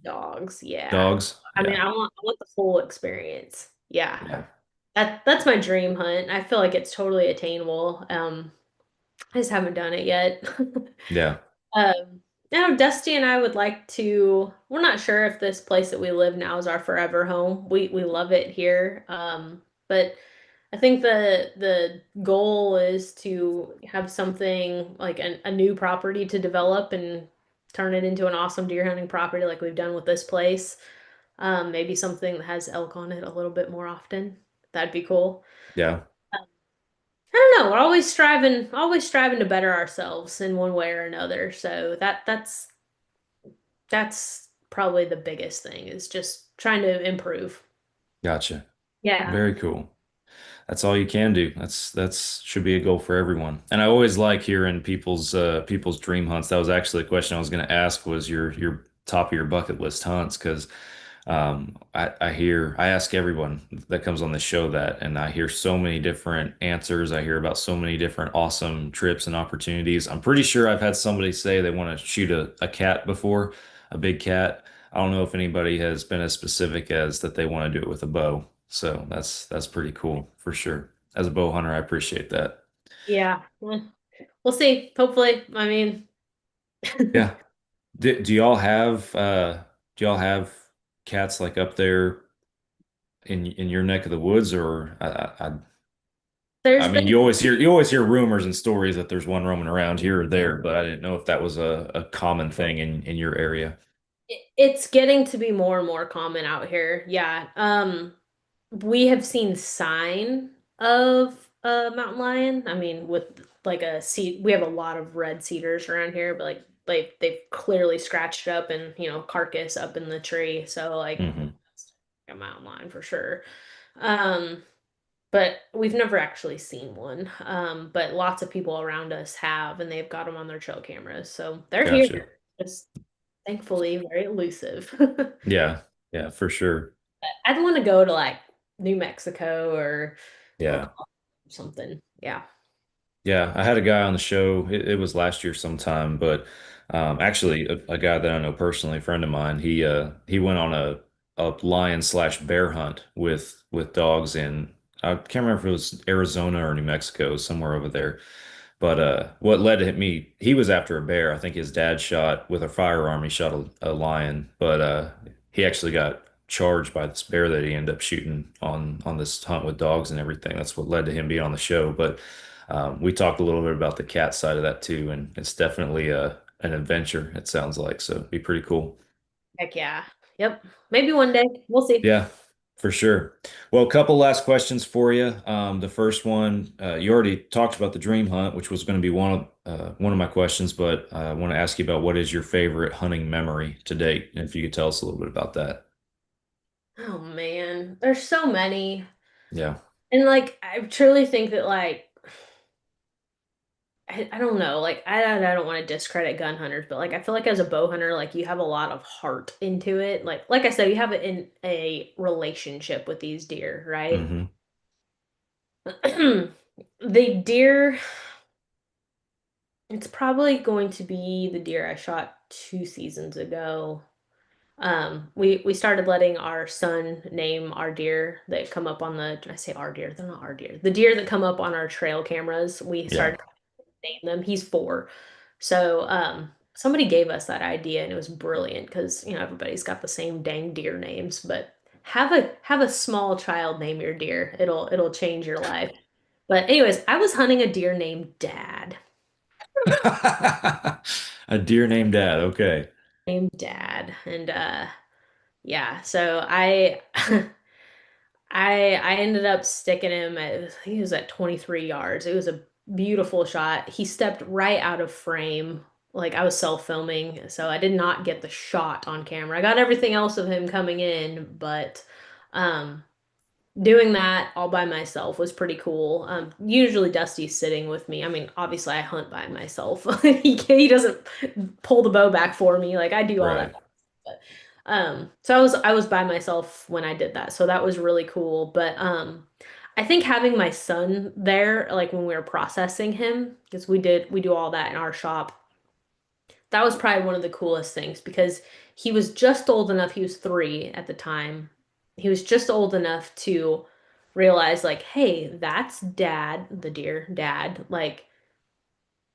Dogs, yeah. Dogs? I mean, Yeah. I want the full experience. Yeah. Yeah. That's my dream hunt. I feel like it's totally attainable. I just haven't done it yet. Yeah. Um, now Dusty and I would like to, we're not sure if this place that we live now is our forever home. We love it here. But I think the goal is to have something like a new property to develop and turn it into an awesome deer hunting property like we've done with this place. Maybe something that has elk on it a little bit more often. That'd be cool. Yeah. I don't know. We're always striving to better ourselves in one way or another. So that's probably the biggest thing is just trying to improve. Gotcha. Yeah. Very cool. That's all you can do. That's should be a goal for everyone. And I always like hearing people's dream hunts. That was actually a question I was going to ask, was your top of your bucket list hunts, because I ask everyone that comes on the show that, and I hear so many different answers. I hear about so many different awesome trips and opportunities. I'm pretty sure I've had somebody say they want to shoot a cat before, a big cat. I don't know if anybody has been as specific as that they want to do it with a bow. So that's pretty cool for sure. As a bow hunter, I appreciate that. Yeah. We'll see. Hopefully. I mean, Yeah. Do y'all have cats like up there in your neck of the woods, or I there's mean, been you always hear rumors and stories that there's one roaming around here or there, but I didn't know if that was a common thing in your area. it's getting to be more and more common out here. Yeah. We have seen sign of a mountain lion. I mean, with like a seat, we have a lot of red cedars around here, but like they've clearly scratched up and carcass up in the tree. So like Hmm. that's a mountain lion for sure. Um, but we've never actually seen one. But lots of people around us have, and they've got them on their trail cameras. So they're here. Gotcha. Just thankfully very elusive. Yeah. Yeah, for sure. I'd want to go to like New Mexico or Yeah. Oklahoma or something. Yeah. Yeah, I had a guy on the show. It was last year sometime, but actually, a guy that I know personally, a friend of mine, he went on a lion slash bear hunt with dogs in, I can't remember if it was Arizona or New Mexico, somewhere over there. But what led to me, he was after a bear. I think his dad shot with a firearm. He shot a lion, but he actually got charged by this bear that he ended up shooting on this hunt with dogs and everything. That's what led to him being on the show. But we talked a little bit about the cat side of that too, and it's definitely an adventure, it sounds like. So it'd be pretty cool. Heck yeah. Yep. Maybe one day. We'll see. Yeah, for sure. Well, a couple last questions for you. The first one, you already talked about the dream hunt, which was going to be one of my questions, but I want to ask you about what is your favorite hunting memory to date, and if you could tell us a little bit about that. Oh man. There's so many. Yeah. And like I truly think that like I don't know, like I don't want to discredit gun hunters, but like I feel like as a bow hunter, like you have a lot of heart into it. Like I said, you have it in a relationship with these deer, right? Hmm. The deer, it's probably going to be the deer I shot 2 seasons ago. We started letting our son name our deer that come up on the, I say our deer, they're not our deer. The deer that come up on our trail cameras, we Yeah. started name them. He's 4. So, somebody gave us that idea and it was brilliant because, everybody's got the same dang deer names, but have a small child name your deer. It'll change your life. But anyways, I was hunting a deer named Dad. A deer named Dad. Okay. Named Dad. And yeah, so I I ended up sticking him at, I think he was at 23 yards. It was a beautiful shot. He stepped right out of frame. Like I was self-filming, so I did not get the shot on camera. I got everything else of him coming in, but um doing that all by myself was pretty cool. Usually Dusty's sitting with me. I mean, obviously I hunt by myself. He doesn't pull the bow back for me. Like I do all that. Right. But so I was by myself when I did that. So that was really cool. But I think having my son there, like when we were processing him, because we do all that in our shop, that was probably one of the coolest things because he was just old enough, he was 3 at the time. He was just old enough to realize like, hey, that's dad, the deer, dad. Like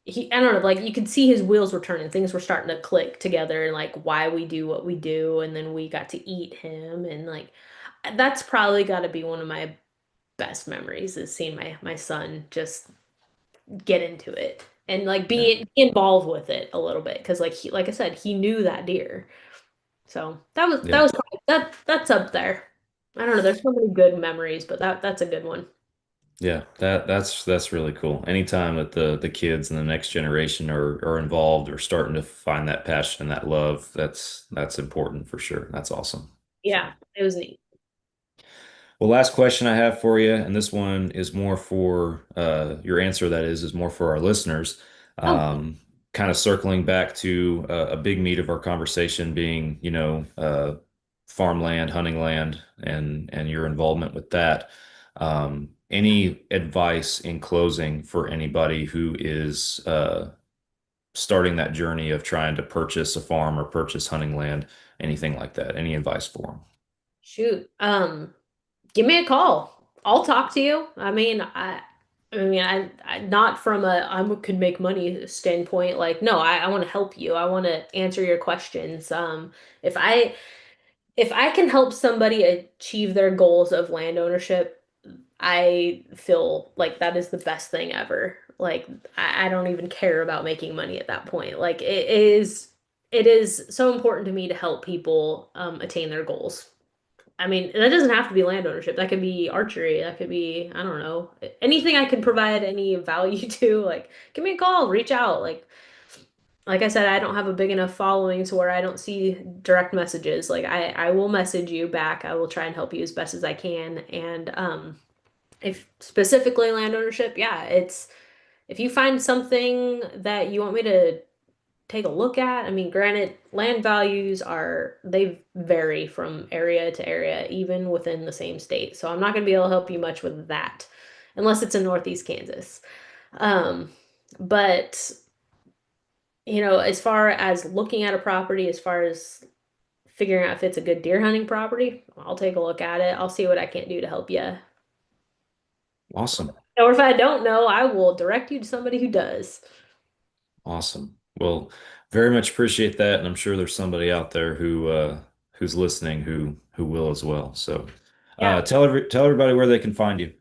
I don't know, like you could see his wheels were turning, things were starting to click together and like why we do what we do, and then we got to eat him and like that's probably got to be one of my best memories is seeing my son just get into it and like Yeah. be involved with it a little bit because like I said, he knew that deer. So that Yeah. was probably, that's up there. I don't know, there's so many good memories, but that's a good one. Yeah. That's really cool. Anytime that the kids and the next generation are involved or starting to find that passion and that love, that's important for sure. That's awesome. Yeah, So. it was neat. Well, last question I have for you, and this one is more for your answer, that is more for our listeners. Oh, Um, Kind of circling back to a big meat of our conversation being, farmland, hunting land, and your involvement with that. Any advice in closing for anybody who is starting that journey of trying to purchase a farm or purchase hunting land, anything like that? Any advice for them? shoot. Give me a call. I'll talk to you. I not from a I could make money standpoint. Like, no, I want to help you. I want to answer your questions. If I if I can help somebody achieve their goals of land ownership, I feel like that is the best thing ever. Like, I don't even care about making money at that point. Like, it is so important to me to help people attain their goals. I mean, that doesn't have to be land ownership. That could be archery. That could be, I don't know, anything I can provide any value to. Like, give me a call, reach out. Like I said, I don't have a big enough following to where I don't see direct messages. Like, I will message you back. I will try and help you as best as I can. And if specifically land ownership, yeah, it's if you find something that you want me to take a look at. I mean, granted, land values they vary from area to area, even within the same state. So I'm not going to be able to help you much with that unless it's in Northeast Kansas. Um, but, as far as looking at a property, as far as figuring out if it's a good deer hunting property, I'll take a look at it. I'll see what I can't do to help you. Awesome. Or if I don't know, I will direct you to somebody who does. Awesome. Well, very much appreciate that, and I'm sure there's somebody out there who's listening who will as well. So, Yeah. tell everybody where they can find you.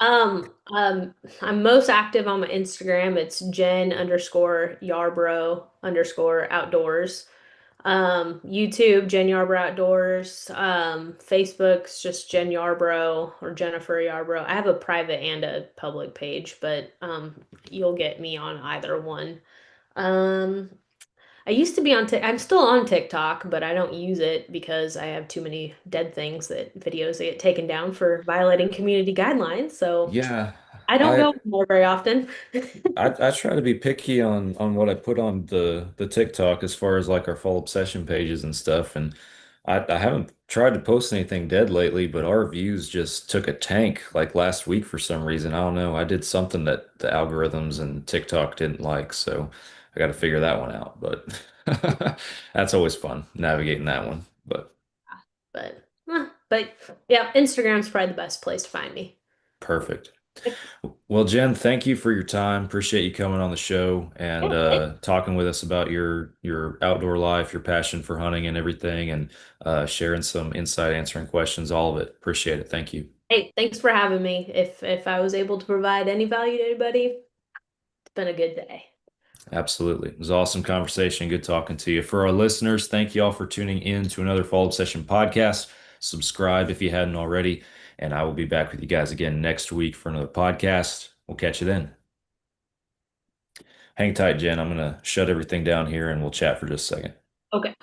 I'm most active on my Instagram. It's Jenn underscore Yarbrough underscore outdoors. YouTube, Jenn Yarbrough Outdoors. Facebook's just Jenn Yarbrough or Jennifer Yarbrough. I have a private and a public page, but you'll get me on either one. Um, I used to be on I'm still on TikTok, but I don't use it because I have too many dead things that videos that get taken down for violating community guidelines. So Yeah, I don't I go more very often. I try to be picky on what I put on the TikTok as far as like our full obsession pages and stuff. And I haven't tried to post anything dead lately, but our views just took a tank like last week for some reason. I don't know. I did something that the algorithms and TikTok didn't like, so I got to figure that one out. But that's always fun navigating that one. But But yeah, Instagram's probably the best place to find me. perfect. Well, Jen, thank you for your time. Appreciate you coming on the show and Yeah. talking with us about your outdoor life, your passion for hunting and everything, and sharing some insight, answering questions, all of it. Appreciate it. Thank you. Hey, thanks for having me. If I was able to provide any value to anybody, it's been a good day. Absolutely. It was an awesome conversation. Good talking to you. For our listeners, thank you all for tuning in to another Fall Obsession podcast. Subscribe if you hadn't already, and I will be back with you guys again next week for another podcast. We'll catch you then. Hang tight, Jen. I'm going to shut everything down here and we'll chat for just a second. Okay.